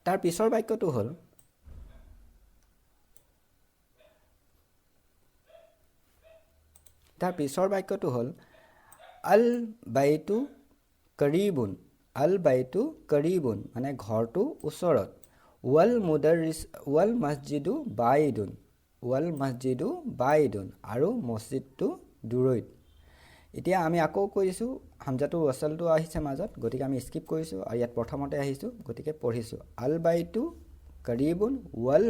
তাৰ পিছৰ বাক্যটো হ'ল আল বাইতু কৰিবুন, আল বাইতু কৰিবুন মানে ঘৰটো ওচৰত, ৱাল মছজিদু বাইদুন আৰু মছজিদটো দূৰৈত। এতিয়া আমি আকৌ কৈছোঁ হামজাটো ৱাছলটো আহিছে মাজত, গতিকে আমি স্কিপ কৰিছোঁ আৰু ইয়াত প্ৰথমতে আহিছোঁ, গতিকে পঢ়িছোঁ আল বাইতু কৰিবুন ৱাল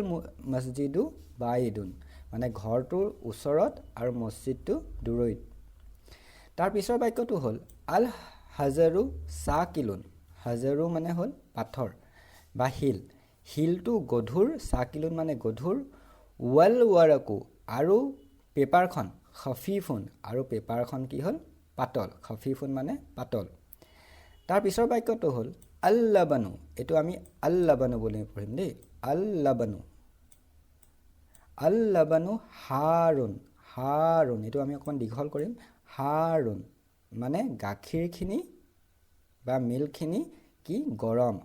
মছজিদু বাইদুন মানে ঘৰটোৰ ওচৰত আৰু মছজিদটো দূৰৈত। তাৰ পিছৰ বাক্যটো হ'ল আল হাজাৰু চাকিলুন, হাজাৰু মানে হ'ল পাথৰ বা শিলটো গধুৰ, চাকিলুন মানে গধুৰ, ৱাল ৱাৰাকু আৰু পেপাৰখন খফিফুন আৰু পেপাৰখন কি হ'ল পাতল, খফিফুন মানে পাতল। তাৰ পিছৰ বাক্যটো হ'ল আল্লাবানু, এইটো আমি আল্লাবানু বুলি পঢ়িম দেই, আল্লাবানু হাৰুন, এইটো আমি অকণমান দীঘল কৰিম, হাৰুন মানে গাখীৰখিনি বা মিল্কখিনি কি গৰম,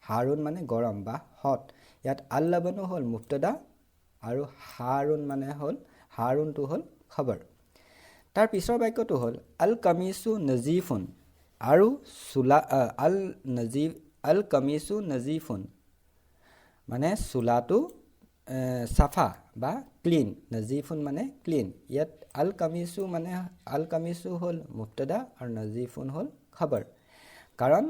হাৰুন মানে গৰম বা হট। ইয়াত আল্লাবানু হ'ল মুবতাদা আৰু হাৰুনটো হ'ল খবৰ। তাৰ পিছৰ বাক্যটো হ'ল আল কামিছু নজিফুন আৰু আল কামিছু নজিফুন মানে চোলাটো চাফা বা ক্লিন, নজিফুন মানে ক্লিন। ইয়াত আল কামিছু হ'ল মুবতাদা আৰু নজিফুন হ'ল খবৰ, কাৰণ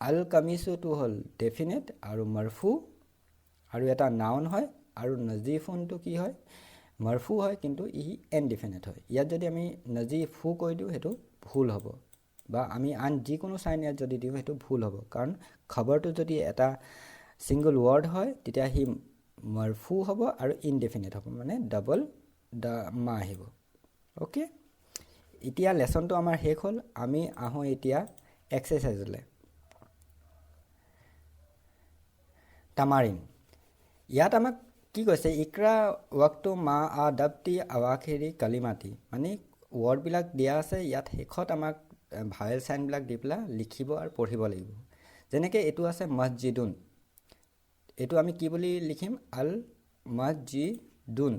আল কামিছুটো হ'ল ডেফিনেট আৰু মাৰফু আৰু এটা নাউন হয়, আৰু নজিফুনটো কি হয় মাৰফু হয় কিন্তু ই ইনডেফিনেট হয়। ইয়াত যদি আমি নজিফু কৈ দিওঁ সেইটো ভুল হ'ব, বা আমি আন যিকোনো চাইন ইয়াত যদি দিওঁ সেইটো ভুল হ'ব, কাৰণ খবৰটো যদি এটা ছিংগল ৱৰ্ড হয় তেতিয়া সি মাৰফু হ'ব আৰু ইনডেফিনেট হ'ব, মানে ডাবল মা আহিব। অ'কে, এতিয়া লেচনটো আমাৰ শেষ হ'ল। আমি আহোঁ এতিয়া এক্সাৰচাইজলৈ। তামাৰিন, ইয়াত আমাক কি কৈছে ইকৰা ৱাক্তু মা আ দাপ্তি আৱাখিৰি কালিমাতি, মানে ৱৰ্ডবিলাক দিয়া আছে, ইয়াত শেষত আমাক ভাৱেল চাইনবিলাক দি পেলাই লিখিব আৰু পঢ়িব লাগিব। যেনেকৈ এইটো আছে মছজিদুন, এইটো আমি কি বুলি লিখিম আল মছজিদুন,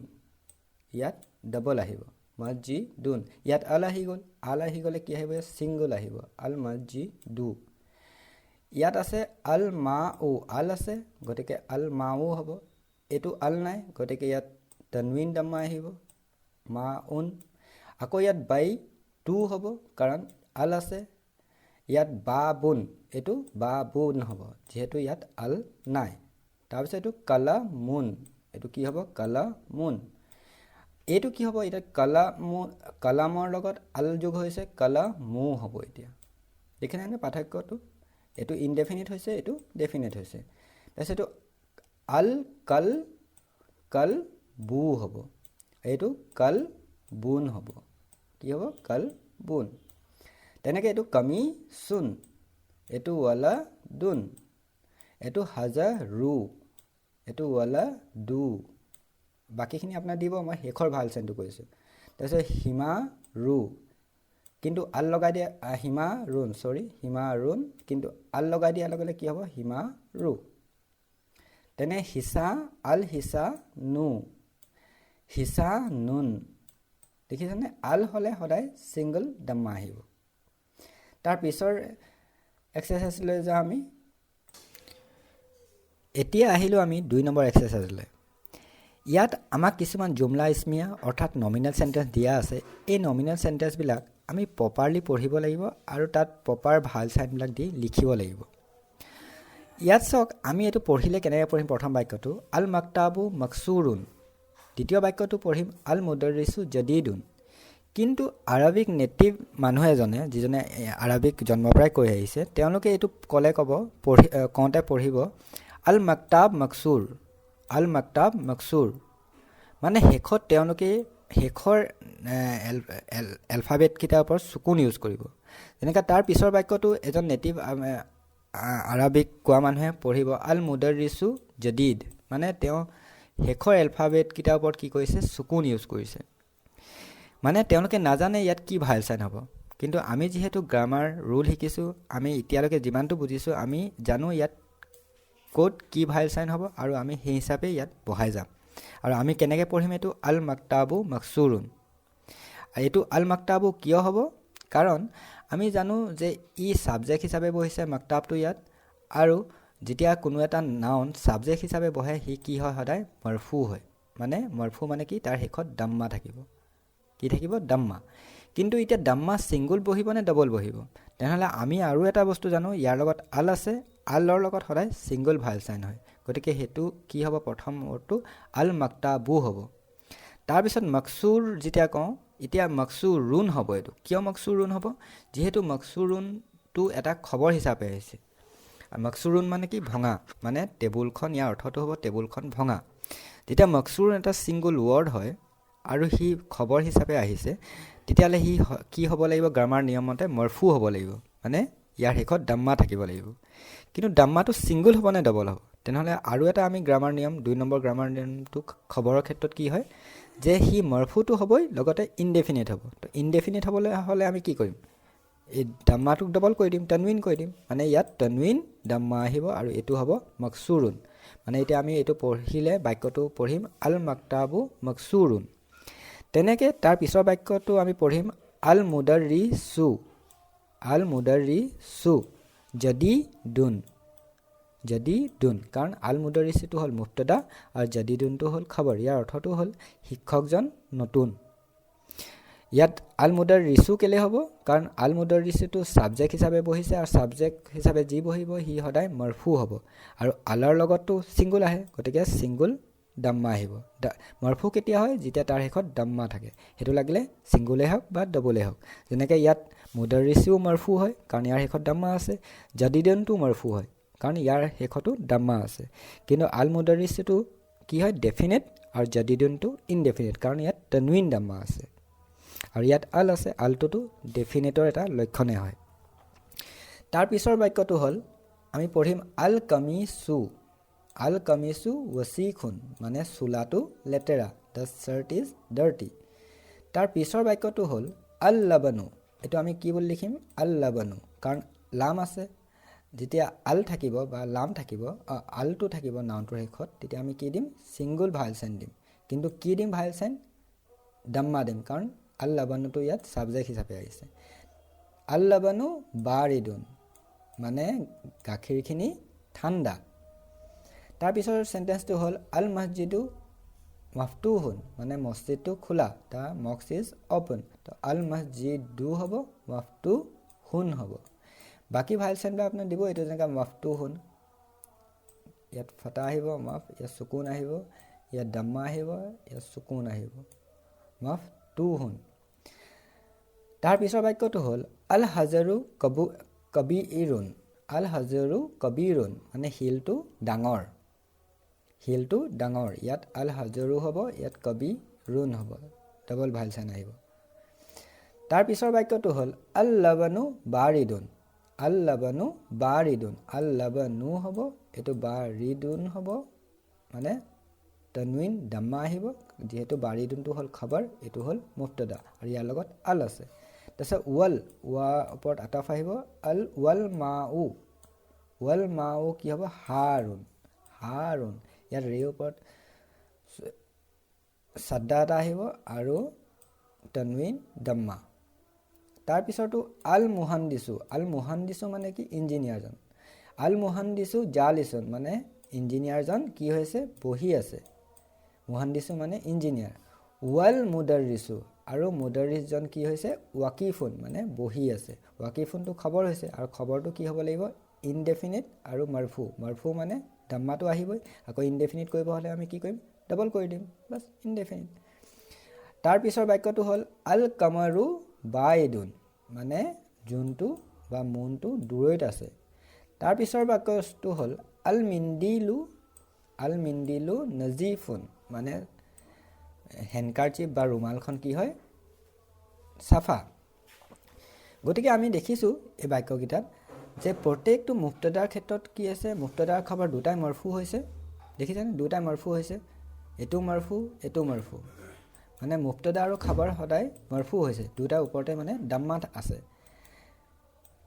ইয়াত ডাবল আহিব মছজিদুন, ইয়াত আল আহি গ'লে কি আহিব ছিংগল আহিব আল মছজিদু। ইয়াত আছে আল মা উ, আল আছে গতিকে আল মা উ হ'ব, এইটো আল নাই গতিকে ইয়াত তনৱিন দাম্মা আহিব মা উন। আকৌ ইয়াত বাই টু হ'ব কাৰণ আল আছে, ইয়াত বা বুন, এইটো বা বুন হ'ব যিহেতু ইয়াত আল নাই। তাৰপিছত এইটো কালা মুন, এইটো কি হ'ব কালা মুন। এইটো কি হ'ব এতিয়া কালামৰ লগত আল যোগ হৈছে কালা মু হ'ব। এতিয়া দেখিছেনে পাৰ্থক্যটো, এইটো ইনডেফিনিট হৈছে, এইটো ডেফিনিট হৈছে। তাৰপিছত এইটো আল কাল বু হ'ব, এইটো কাল বুন হ'ব, কি হ'ব কাল বুন। তেনেকৈ এইটো কামি চুন, এইটো ৱালা দুন, এইটো হাজা ৰু, এইটো ৱালা দু। বাকীখিনি আপোনাৰ দিব, মই শেষৰ ভাল চেনটো কৈছোঁ। তাৰপিছত হিমা ৰু, কিন্তু আল লগাই দিয়া হিমা ৰুন, কিন্তু আল লগাই দিয়াৰ লগে লগে কি হ'ব হিমা ৰু। তেনে হিচা আল হিচা নুন, দেখিছেনে আল হ'লে সদায় ছিংগল দাম্মা আহিব। তাৰ পিছৰ এক্সাৰচাইজলৈ যাওঁ আমি। এতিয়া আহিলোঁ আমি 2 নম্বৰ এক্সাৰচাইজলৈ। ইয়াত আমাক কিছুমান জুমলা ইছমিয়া অৰ্থাৎ নমিনেল চেণ্টেন্স দিয়া আছে। এই নমিনেল চেণ্টেন্সবিলাক আমি প্ৰপাৰলি পঢ়িব লাগিব আৰু তাত প্ৰপাৰ ভাল চাইনবিলাক দি লিখিব লাগিব। ইয়াত চাওক আমি এইটো পঢ়িলে কেনেকৈ পঢ়িম। প্ৰথম বাক্যটো আল মাক্তাবু মকচুৰুন, দ্বিতীয় বাক্যটো পঢ়িম আল মুদাৰিছু জদিদুন। কিন্তু আৰবিক নেটিভ মানুহ এজনে, যিজনে আৰবিক জন্মৰ পৰাই কৈ আহিছে, তেওঁলোকে এইটো কওঁতে পঢ়িব আল মাক্তাব মকচুৰ, মানে শেষত তেওঁলোকে শেষৰ এলফাবেটকেইটাৰ ওপৰত চুকুন ইউজ কৰিব। যেনেকৈ তাৰ পিছৰ বাক্যটো এজন নেটিভ আৰবিক কোৱা মানুহে পঢ়িব আল মুদাৰিছু জদিদ, মানে তেওঁ শেষৰ এলফাবেটকেইটাৰ ওপৰত কি কৰিছে, চুকুন ইউজ কৰিছে। মানে তেওঁলোকে নাজানে ইয়াত কি ভাৱেল চাইন হ'ব। কিন্তু আমি যিহেতু গ্ৰামাৰ ৰুল শিকিছোঁ, আমি এতিয়ালৈকে যিমানটো বুজিছোঁ, আমি জানো ইয়াত ক'ত কি ভাৱেল চাইন হ'ব আৰু আমি সেই হিচাপে ইয়াত বহাই যাম। আৰু আমি কেনেকৈ পঢ়িম এইটো আল মাক্তাবু মাকচুৰুন। এইটো আল মাক্তাবু কিয় হ'ব, কাৰণ আমি জানো যে ই ছাবজেক্ট হিচাপে বহিছে মাক্তাবটো ইয়াত, আৰু যেতিয়া কোনো এটা নাউন ছাবজেক্ট হিচাপে বহে সি কি হয়, সদায় মৰফু হয়। মানে মৰফু মানে কি, তাৰ শেষত দাম্মা থাকিব। কি থাকিব, দাম্মা। কিন্তু এতিয়া দাম্মা ছিংগুল বহিব নে ডবল বহিব? তেনেহ'লে আমি আৰু এটা বস্তু জানো, ইয়াৰ লগত আল আছে, আলৰ লগত সদায় ছিংগুল ভাৱেল চাইন হয়। গতিকে সেইটো কি হ'ব, প্ৰথম ৱৰ্ডটো আল মাক্তাবু হ'ব। তাৰপিছত মকচুৰ যেতিয়া কওঁ, এতিয়া মকচুৰুন হ'ব। এইটো কিয় মকচুৰুন হ'ব? যিহেতু মকচুৰুনটো এটা খবৰ হিচাপে আহিছে। মকচুৰুন মানে কি, ভঙা, মানে টেবুলখন, ইয়াৰ অৰ্থটো হ'ব টেবুলখন ভঙা। যেতিয়া মকচুৰুন এটা ছিংগুল ৱৰ্ড হয় আৰু সি খবৰ হিচাপে আহিছে, তেতিয়াহ'লে সি কি হ'ব লাগিব, গ্ৰামাৰ নিয়মমতে মৰফু হ'ব লাগিব, মানে ইয়াৰ শেষত দাম্মা থাকিব লাগিব। কিন্তু দাম্মাটো ছিংগুল হ'ব নে ডবল হ'ব? তেনেহ'লে আৰু এটা আমি গ্ৰামাৰ নিয়ম, 2 নম্বৰ গ্ৰামাৰ নিয়মটো খবৰৰ ক্ষেত্ৰত কি হয়, যে সি মৰফুটো হ'বই, লগতে ইনডেফিনিট হ'ব। তো ইনডেফিনিট হ'বলৈ হ'লে আমি কি কৰিম, এই দাম্মাটোক ডবল কৰি দিম, তনৱিন কৰি দিম। মানে ইয়াত তনৱিন দাম্মা আহিব আৰু এইটো হ'ব মকচুৰুন। মানে এতিয়া আমি এইটো পঢ়িলে বাক্যটো পঢ়িম আল মাক্তাবু মকচুৰুন। তেনেকৈ তাৰ পিছৰ বাক্যটো আমি পঢ়িম আল মুদাৰিছু, আল মুদাৰিছু জদিদুন, জদিদুন। কাৰণ আল মুদাৰিছুটো হ'ল মুবতাদা আৰু জদিদুনটো হ'ল খবৰ। ইয়াৰ অৰ্থটো হ'ল শিক্ষকজন নতুন। ইয়াত আল মুদাৰিছু কেলে হ'ব, কাৰণ আল মুদাৰিছুটো ছাবজেক্ট হিচাপে বহিছে, আৰু ছাবজেক্ট হিচাপে যি বহিব সি সদায় মৰফু হ'ব। আৰু আলৰ লগততো ছিংগুল আহে, গতিকে ছিংগুল দাম্মা আহিব। মৰফু কেতিয়া হয়, যেতিয়া তাৰ শেষত দাম্মা থাকে। সেইটো লাগিলে ছিংগুলেই হওক বা ডবলেই হওক। যেনেকৈ ইয়াত মুদাৰিছুও মৰফু হয়, কাৰণ ইয়াৰ শেষত দাম্মা আছে। জদিদুনটো মৰফু হয়, কাৰণ ইয়াৰ শেষতো দাম্মা আছে। কিন্তু আল মুদাৰিছুটো কি হয়, ডেফিনেট, আৰু জদিদুনটো ইনডেফিনেট, কাৰণ ইয়াত তনৱিন দাম্মা আছে। আৰু ইয়াত আল আছে, আলটোতো ডেফিনেটৰ এটা লক্ষণে হয়। তাৰ পিছৰ বাক্যটো হ'ল, আমি পঢ়িম আল কামিছু, আল কামিছু ৱচিখুন, মানে চোলাটো লেতেৰা, দ্য চাৰ্ট ইজ ডাৰ্টি। তাৰ পিছৰ বাক্যটো হ'ল আল লাবানু। এইটো আমি কি বুলি লিখিম, আল লাবানু, কাৰণ লাম আছে। যেতিয়া আল থাকিব বা লাম থাকিব, আলটো থাকিব নাউনটোৰ শেষত, তেতিয়া আমি কি দিম, ছিংগুল ভাৱেল চাইন দিম। কিন্তু কি দিম ভাৱেল চাইন, দাম্মা দিম, কাৰণ আল লাবানুটো ইয়াত ছাবজেক্ট হিচাপে আহিছে। আল লাবানু বাৰিদুন, মানে গাখীৰখিনি ঠাণ্ডা। তাৰপিছৰ চেণ্টেন্সটো হ'ল আল মছজিদু মাফতুহুন, মানে মছজিদটো খোলা, দ্য মস্ক ইজ অ'পেন। তো আল মছজিদু হ'ব, মাফতুহুন হ'ব। বাকী ভাৱেল চাইনবিলাক আপোনাৰ দিব, এইটো যেনেকৈ মাফতুহুন, ইয়াত ফটা আহিব, মাফ, ইয়াত চুকুন আহিব, ইয়াত দাম্মা আহিব, ইয়াত চুকুন আহিব, মাফতুহুন। তাৰ পিছৰ বাক্যটো হ'ল আল হাজাৰু কবিৰুন, আল হাজাৰু কবিৰুন, মানে শিলটো ডাঙৰ, শিলটো ডাঙৰ। ইয়াত আল হাজাৰু হ'ব, ইয়াত কবিৰুন হ'ব, ডবল ভাৱেল চাইন আহিব। তাৰ পিছৰ বাক্যটো হ'ল আল লাবানু বাৰিদুন, আল লাবানু বাৰিদুন, আল লাবানু হ'ব, এইটো বাৰিদুন হ'ব, মানে তনৱিন দাম্মা আহিব, যিহেতু বাৰিদুনটো হ'ল খবৰ, এইটো হ'ল মুবতাদা, আৰু ইয়াৰ লগত আল আছে। তাৰপিছত ৱাল, ওপৰত আতাফ আহিব, আল ৱাল মাউ, ৱাল মাউ কি হ'ব, হাৰুন, হাৰুন। ইয়াত ৰেৰ ওপৰত চাদ্দা এটা আহিব আৰু তনৱিন দাম্মা। তাৰপিছতো আল মুহান্দিছু, আল মুহান্দিছু মানে কি, ইঞ্জিনিয়াৰজন। আল মুহান্দিছু জালিছুন, মানে ইঞ্জিনিয়াৰজন কি হৈছে, বহি আছে। মুহান্দিছু মানে ইঞ্জিনিয়াৰ। ৱাল মুদাৰিছু, আৰু মুদাৰিছজন কি হৈছে, ৱাকিফুন, মানে বহি আছে। ৱাকিফুনটো খবৰ হৈছে, আৰু খবৰটো কি হ'ব লাগিব, ইনডেফিনিট আৰু মাৰফু। মাৰফু মানে দাম্মাটো আহিবই, আকৌ ইনডেফিনিট কৰিব হ'লে আমি কি কৰিম, ডবল কৰি দিম, বাছ ইনডেফিনিট। তাৰ পিছৰ বাক্যটো হ'ল আল কামাৰু বাইদুন, মানে জোনটো বা মুনটো দূৰৈত আছে। তাৰ পিছৰ বাক্যটো হ'ল আল মিন্দিলু, আল মিন্দিলু নজিফুন, মানে হেণ্ডকাৰচিপ বা ৰুমালখন কি হয় চাফা গতিকে আমি দেখিছোঁ এই বাক্যকেইটাত যে প্ৰত্যেকটো মুক্তদাৰ ক্ষেত্ৰত কি আছে মুক্তদাৰ খবৰ দুটাই মৰফু হৈছে দেখিছেনে দুটাই মৰফু হৈছে এইটো মৰফু মানে মুক্তদা আৰু খবৰ সদায় মৰফু হৈছে দুটাৰ ওপৰতে মানে দাম্মা আছে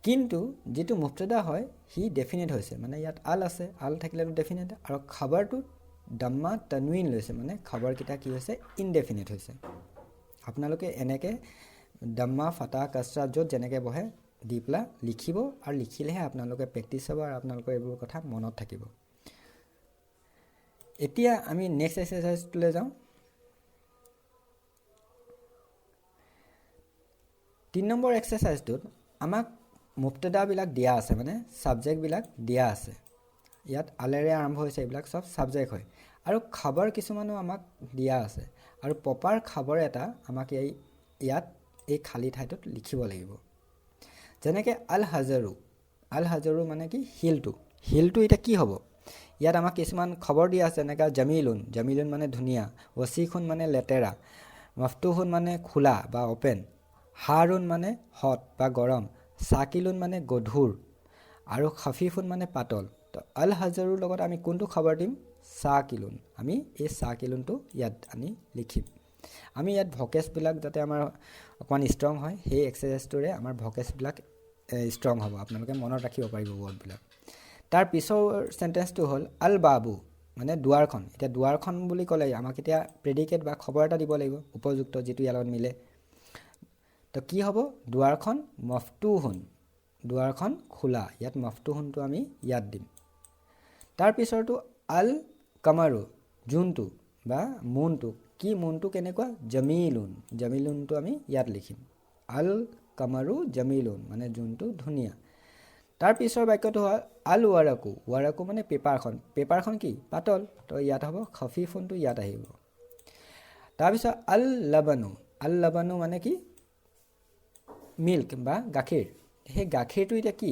কিন্তু যেটো মুক্তদা হয় হি ডেফিনেট হৈছে মানে ইয়াত আল আছে আল থাকিলেতো ডেফিনেট আৰু খবৰটো দাম্মা তনৱিন লৈছে মানে খবৰকেইটা কি হৈছে ইনডেফিনেট হৈছে আপোনালোকে এনেকৈ দাম্মা ফাটা কাছৰা য'ত যেনেকৈ বহে দি পেলাই লিখিব আৰু লিখিলেহে আপোনালোকে প্ৰেক্টিছ হ'ব আৰু আপোনালোকৰ এইবোৰ কথা মনত থাকিব এতিয়া আমি নেক্সট এক্সাৰচাইজটোলৈ যাওঁ 3 নম্বৰ এক্সাৰচাইজটোত আমাক মুক্তদাবিলাক দিয়া আছে মানে সাবজেক্টবিলাক দিয়া আছে ইয়াত আলেৰে আৰম্ভ হৈছে এইবিলাক সব সাবজেক্ট হয় আৰু খবৰ কিছুমানো আমাক দিয়া আছে আৰু প্ৰপাৰ খবৰ এটা আমাক ইয়াত এই খালি ঠাইটোত লিখিব লাগিব যেনেকৈ আল হাজাৰু মানে কি হিলটো এটা কি হ'ব ইয়াত আমাক কিছুমান খবৰ দিয়া আছে যেনেকৈ জামিলুন মানে ধুনীয়া ওয়াসিখুন মানে লেতেৰা মফতুহুন মানে খোলা বা ওপেন হাৰুন মানে হট বা গৰম সাকিলুন মানে গধুৰ আৰু খফিফুন মানে পাতল তো আল হাজাৰুৰ লগত আমি কোনটো খবৰ দিম সাকিলুন আমি এই সাকিলুনটো ইয়াত আনি লিখিম আমি ইয়াত ভকেছবিলাক যাতে আমাৰ অকমান ষ্ট্ৰং হয় সেই এক্সাৰসাইজটোৰে আমাৰ ভকেছবিলাক ষ্ট্ৰং হ'ব আপোনালোকে মনত ৰাখিব পাৰিব ওয়াৰ্ডবিলাক তাৰ পিছৰ সেন্টেন্সটো হ'ল আল বাবু মানে দুৱাৰখন এতিয়া দুৱাৰখন বুলি ক'লে আমাক এতিয়া প্ৰেডিকেট বা খবৰ এটা দিব লাগিব উপযুক্ত যেটো ইয়াৰ লগত মিলে তো কি হ'ব দুৱাৰখন মফতুহুন দুৱাৰখন খোলা ইয়াত মফতুহুনটো আমি ইয়াত দিম তাৰ পিছৰটো আল কামাৰু জুনটো বা মুনটো কি মুনটো কেনেকুৱা জামিলুনটো আমি ইয়াত লিখিম আল কামাৰু জামিলুন মানে জুনটো ধুনীয়া তাৰ পিছৰ বাক্যটো হ'ল আল ৱাৰাকু মানে পেপাৰখন কি পাতল তো ইয়াত হ'ব খফিফুনটো ইয়াত আহিব তাৰ পিছত আল লাবানু মানে কি মিল্ক বা গাখীৰ সেই গাখীৰটো এতিয়া কি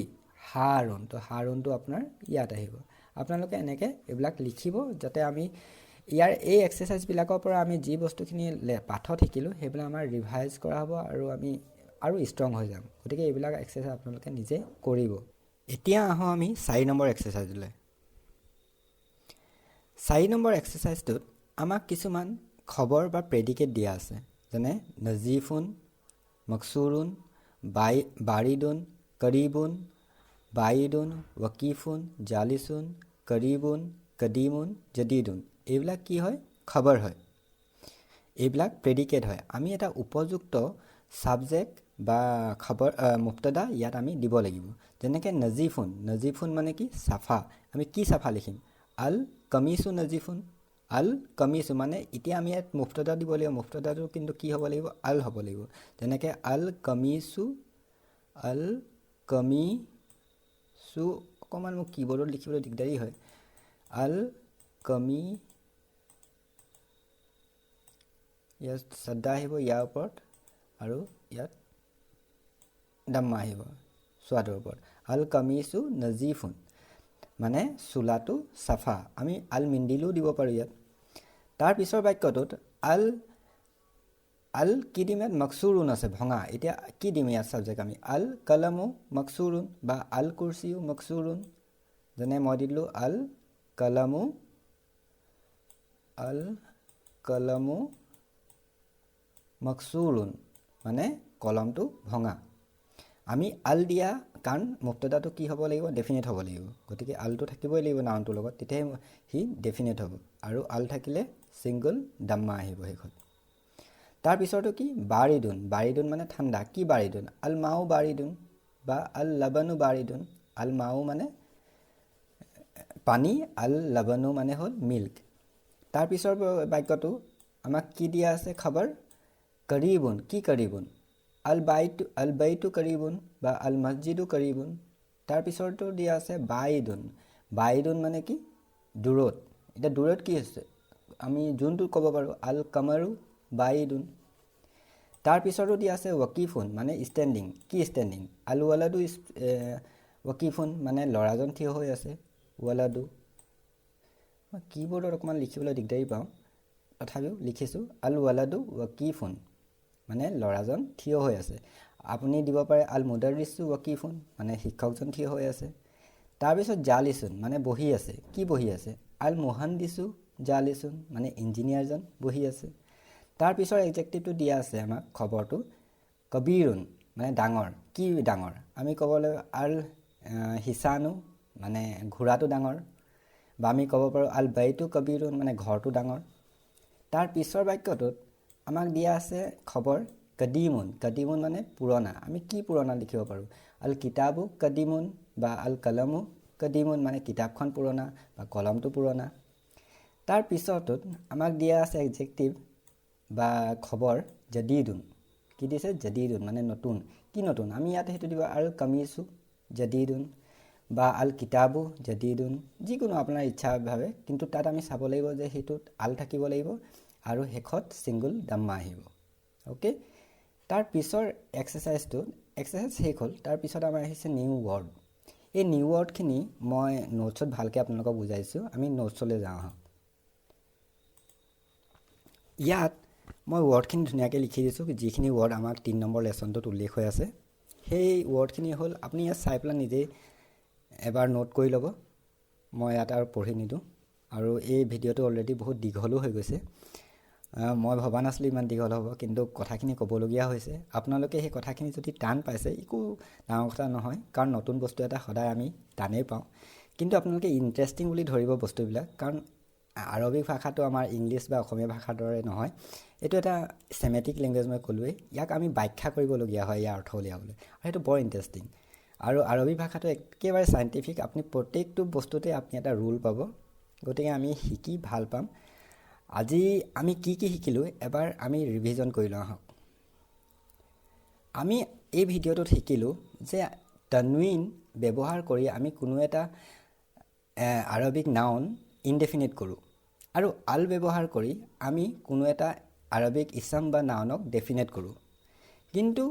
হাৰুন তো হাৰুনটো আপোনাৰ ইয়াত আহিব আপোনালোকে এনেকৈ এইবিলাক লিখিব যাতে আমি ইয়াৰ এই এক্সাৰসাইজবিলাকৰ পৰা আমি যি বস্তুখিনি পাঠত শিকিলোঁ সেইবিলাক আমাৰ ৰিভাইজ কৰা হ'ব আৰু আমি আৰু ষ্ট্ৰং হৈ যাম গতিকে এইবিলাক এক্সাৰসাইজ আপোনালোকে নিজে কৰিব এতিয়া আহোঁ আমি 4 নম্বৰ এক্সাৰসাইজলৈ 4 নম্বৰ এক্সাৰসাইজটোত আমাক কিছুমান খবৰ বা প্ৰেডিকেট দিয়া আছে যেনে নজিফুন মকসুৰুন বাৰিদুন কৰিবুন বাইদুন ৱাকিফুন জালিসুন কৰিবুন কদিমুন জদিদুন এইবিলাক কি হয় খবৰ হয় এইবিলাক প্ৰেডিকেট হয় আমি এটা উপযুক্ত সাবজেক্ট বা খবৰ মুক্তদা ইয়াত আমি দিব লাগিব যেনেকৈ নজিফুন মানে কি সাফা আমি কি সাফা লিখিম আল কামিসু মানে এতিয়া আমি ইয়াত মুক্তদা দিব লাগিব মুক্তদাটো কিন্তু কি হ'ব লাগিব আল হ'ব লাগিব যেনেকৈ আল কামিসু অকণমান মোক কিবৰ্ডত লিখিবলৈ দিগদাৰী হয় আল কামি ইয়াত শ্ৰদ্ধা আহিব ইয়াৰ ওপৰত আৰু ইয়াত দাম্মা আহিব সোৱাদৰ ওপৰত আল কামিসু নজিফুন মানে চোলাটো চাফা আমি আল মিন্দিলু দিব পাৰোঁ ইয়াত তাৰ পিছৰ বাক্যটোত আল কি দিম ইয়াত মকসুৰুন আছে ভঙা এতিয়া কি দিম ইয়াত সাবজেক্ট আমি আল কলমু মকসুৰুন বা আল কুৰচিউ মকসুৰুন যেনে মই দিলোঁ আল কলমু মকসুৰুন মানে কলমটো ভঙা আমি আল দিয়া কাৰণ মুক্তদাটো কি হ'ব লাগিব ডেফিনেট হ'ব লাগিব গতিকে আলটো থাকিবই লাগিব নাউনটোৰ লগত তেতিয়াহে সি ডেফিনেট হ'ব আৰু আল থাকিলে সিংগল দাম্মা আহিব সেইখন তাৰ পিছৰটো কি বাৰিদুন মানে ঠাণ্ডা কি বাৰিদুন আল মাউ বাৰিদুন বা আল লাবানু বাৰিদুন আল মাউ মানে পানী আল লাবানু মানে হ'ল মিল্ক তাৰ পিছৰ বাক্যটো আমাক কি দিয়া আছে খবৰ কৰিবুন কি কৰিবুন আল বাইতু কৰিবুন বা আল মছজিদু কৰিবুন তাৰ পিছৰটো দিয়া আছে বাইদুন মানে কি দূৰত এতিয়া দূৰত কি আছে আমি যোনটো ক'ব পাৰোঁ আল কামাৰু বাইদুন তাৰ পিছৰটো দিয়া আছে ৱাকিফুন মানে ষ্টেণ্ডিং কি ষ্টেণ্ডিং আল ৱালাদু ৱাকিফুন মানে ল'ৰাজন থিয় হৈ আছে ৱালাদু কিবৰ্ডত অকণমান লিখিবলৈ দিগদাৰী পাওঁ তথাপিও লিখিছোঁ আল ৱালাদু ৱাকিফুন মানে ল'ৰাজন থিয় হৈ আছে। আপুনি দিব পাৰে আল মুদাৰিছু ৱাকিফুন মানে শিক্ষকজন থিয় হৈ আছে। তাৰপিছত জালিছুন মানে বহি আছে। কি বহি আছে? আল মুহান্দিছু জালিছুন মানে ইঞ্জিনিয়াৰজন বহি আছে। তাৰপিছৰ এডজেক্টিভটো দিয়া আছে আমাক খবৰটো কবিৰুন মানে ডাঙৰ। কি ডাঙৰ? আমি ক'ব লাগিব আল হিসানু মানে ঘোঁৰাটো ডাঙৰ, বা আমি ক'ব পাৰোঁ আল বাইতু কবিৰুন মানে ঘৰটো ডাঙৰ। তাৰ পিছৰ বাক্যটোত আমাক দিয়া আছে খবৰ কদিমুন। কদিমুন মানে পুৰণা। আমি কি পুৰণা লিখিব পাৰোঁ? আল কিতাবু কদিমুন বা আল কলমু কদিমুন মানে কিতাপখন পুৰণা বা কলমটো পুৰণা। তাৰ পিছৰটোত আমাক দিয়া আছে এডজেক্টিভ বা খবৰ জদিদুন। কি দিছে? জদিদুন মানে নতুন। কি নতুন? আমি ইয়াত সেইটো দিব আল কামিছু জদিদুন বা আল কিতাবু জদিদুন, যিকোনো আপোনাৰ ইচ্ছাভাৱে, কিন্তু তাত আমি চাব লাগিব যে সেইটোত আল থাকিব লাগিব আৰু শেষত ছিংগুল দাম্মা আহিব। অ'কে, তাৰ পিছৰ এক্সাৰচাইজ শেষ হ'ল। তাৰপিছত আমাৰ আহিছে নিউ ৱৰ্ড। এই নিউ ৱৰ্ডখিনি মই নোটছত ভালকৈ আপোনালোকক বুজাইছোঁ। আমি নোটছলৈ যাওঁ আহক। ইয়াত মই ৱৰ্ডখিনি ধুনীয়াকৈ লিখি দিছোঁ, যিখিনি ৱৰ্ড আমাৰ 3 নম্বৰ লেচনটোত উল্লেখ হৈ আছে। সেই ৱৰ্ডখিনি হ'ল, আপুনি ইয়াত চাই পেলাই নিজেই এবাৰ নোট কৰি ল'ব। মই ইয়াত আৰু পঢ়ি নিদিওঁ, আৰু এই ভিডিঅ'টো অলৰেডি বহুত দীঘলো হৈ গৈছে। মই ভবা নাছিলোঁ ইমান দীঘল হ'ব, কিন্তু কথাখিনি ক'বলগীয়া হৈছে। আপোনালোকে সেই কথাখিনি যদি টান পাইছে, একো ডাঙৰ কথা নহয়, কাৰণ নতুন বস্তু এটা সদায় আমি টানেই পাওঁ। কিন্তু আপোনালোকে ইণ্টাৰেষ্টিং বুলি ধৰিব বস্তুবিলাক, কাৰণ আৰবিক ভাষাটো আমাৰ ইংলিছ বা অসমীয়া ভাষাৰ দৰে নহয়। এইটো এটা চেমেটিক লেংগুৱেজ, মই ক'লোৱেই। ইয়াক আমি ব্যাখ্যা কৰিবলগীয়া হয় ইয়াৰ অৰ্থ উলিয়াবলৈ, আৰু সেইটো বৰ ইণ্টাৰেষ্টিং। আৰু আৰবী ভাষাটো একেবাৰে চাইণ্টিফিক। আপুনি প্ৰত্যেকটো বস্তুতে আপুনি এটা ৰুল পাব। গতিকে আমি শিকি ভাল পাম। আজি আমি কি কি শিকিলোঁ এবাৰ আমি ৰিভিজন কৰি লওঁ আহক। আমি এই ভিডিঅ'টোত শিকিলোঁ যে তানৱিন ব্যৱহাৰ কৰি আমি কোনো এটা আৰবিক নাউন ইনডেফিনিট কৰোঁ, আৰু আল ব্যৱহাৰ কৰি আমি কোনো এটা আৰবিক ইছম বা নাউনক ডেফিনেট কৰোঁ। কিন্তু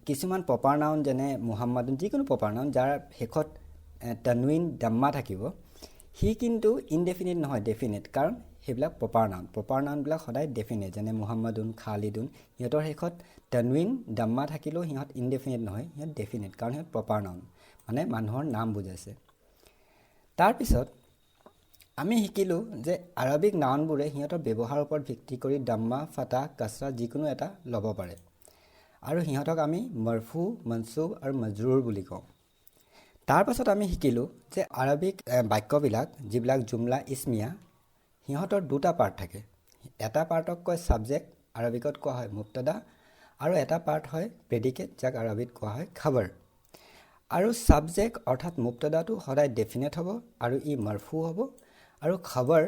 কিছুমান প্ৰপাৰ নাউন যেনে মুহাম্মাদুন, যিকোনো প্ৰপাৰ নাউন যাৰ শেষত তানৱিন দাম্মা থাকিব, সি কিন্তু ইনডেফিনিট নহয়, ডেফিনেট। কাৰণ সেইবিলাক প্ৰপাৰ নাউন। প্ৰপাৰ নাউনবিলাক সদায় ডেফিনেট, যেনে মুহাম্মাদুন, খালিদুন, সিহঁতৰ শেষত তানৱিন দাম্মা থাকিলেও সিহঁত ইনডেফিনেট নহয়, সিহঁত ডেফিনেট, কাৰণ সিহঁত প্ৰপাৰ নাউন মানে মানুহৰ নাম বুজাইছে। তাৰপিছত আমি শিকিলোঁ যে আৰবিক নাউনবোৰে সিহঁতৰ ব্যৱহাৰৰ ওপৰত ভিত্তি কৰি দাম্মা, ফাটা, কাছৰা যিকোনো এটা ল'ব পাৰে, আৰু সিহঁতক আমি মৰফু, মনচুব আৰু মজৰুৰ বুলি কওঁ। তাৰপাছত আমি শিকিলোঁ যে আৰবিক বাক্যবিলাক যিবিলাক জুমলা ইছমিয়া, সিহঁতৰ দুটা পাৰ্ট থাকে। এটা পাৰ্টক কয় ছাবজেক্ট, আৰবিকত কোৱা হয় মুবতাদা, আৰু এটা পাৰ্ট হয় প্ৰেডিকেট, যাক আৰবিত কোৱা হয় খাবৰ। আৰু ছাবজেক্ট অৰ্থাৎ মুবতাদাটো সদায় ডেফিনেট হ'ব, আৰু ই মৰফু হ'ব, আৰু খবৰ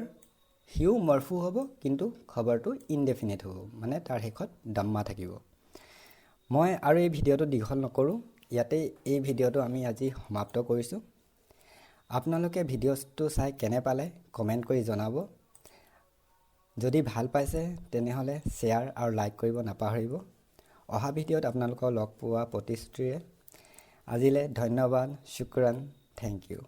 সিও মৰফু হ'ব, কিন্তু খবৰটো ইনডেফিনেট হ'ব, মানে তাৰ শেষত দাম্মা থাকিব। মই আৰু এই ভিডিঅ'টো দীঘল নকৰোঁ, ইয়াতে এই ভিডিঅ'টো আমি আজি সমাপ্ত কৰিছোঁ। আপোনালোকে ভিডিঅ'টো চাই কেনে পালে কমেণ্ট কৰি জনাব। যদি ভাল পাইছে তেনেহ'লে শ্বেয়াৰ আৰু লাইক কৰিব নাপাহৰিব। অহা ভিডিঅ'ত আপোনালোকক লগ পোৱা প্ৰতিশ্ৰুতিৰে আজিলৈ ধন্যবাদ, শুক্ৰান, থেংক ইউ।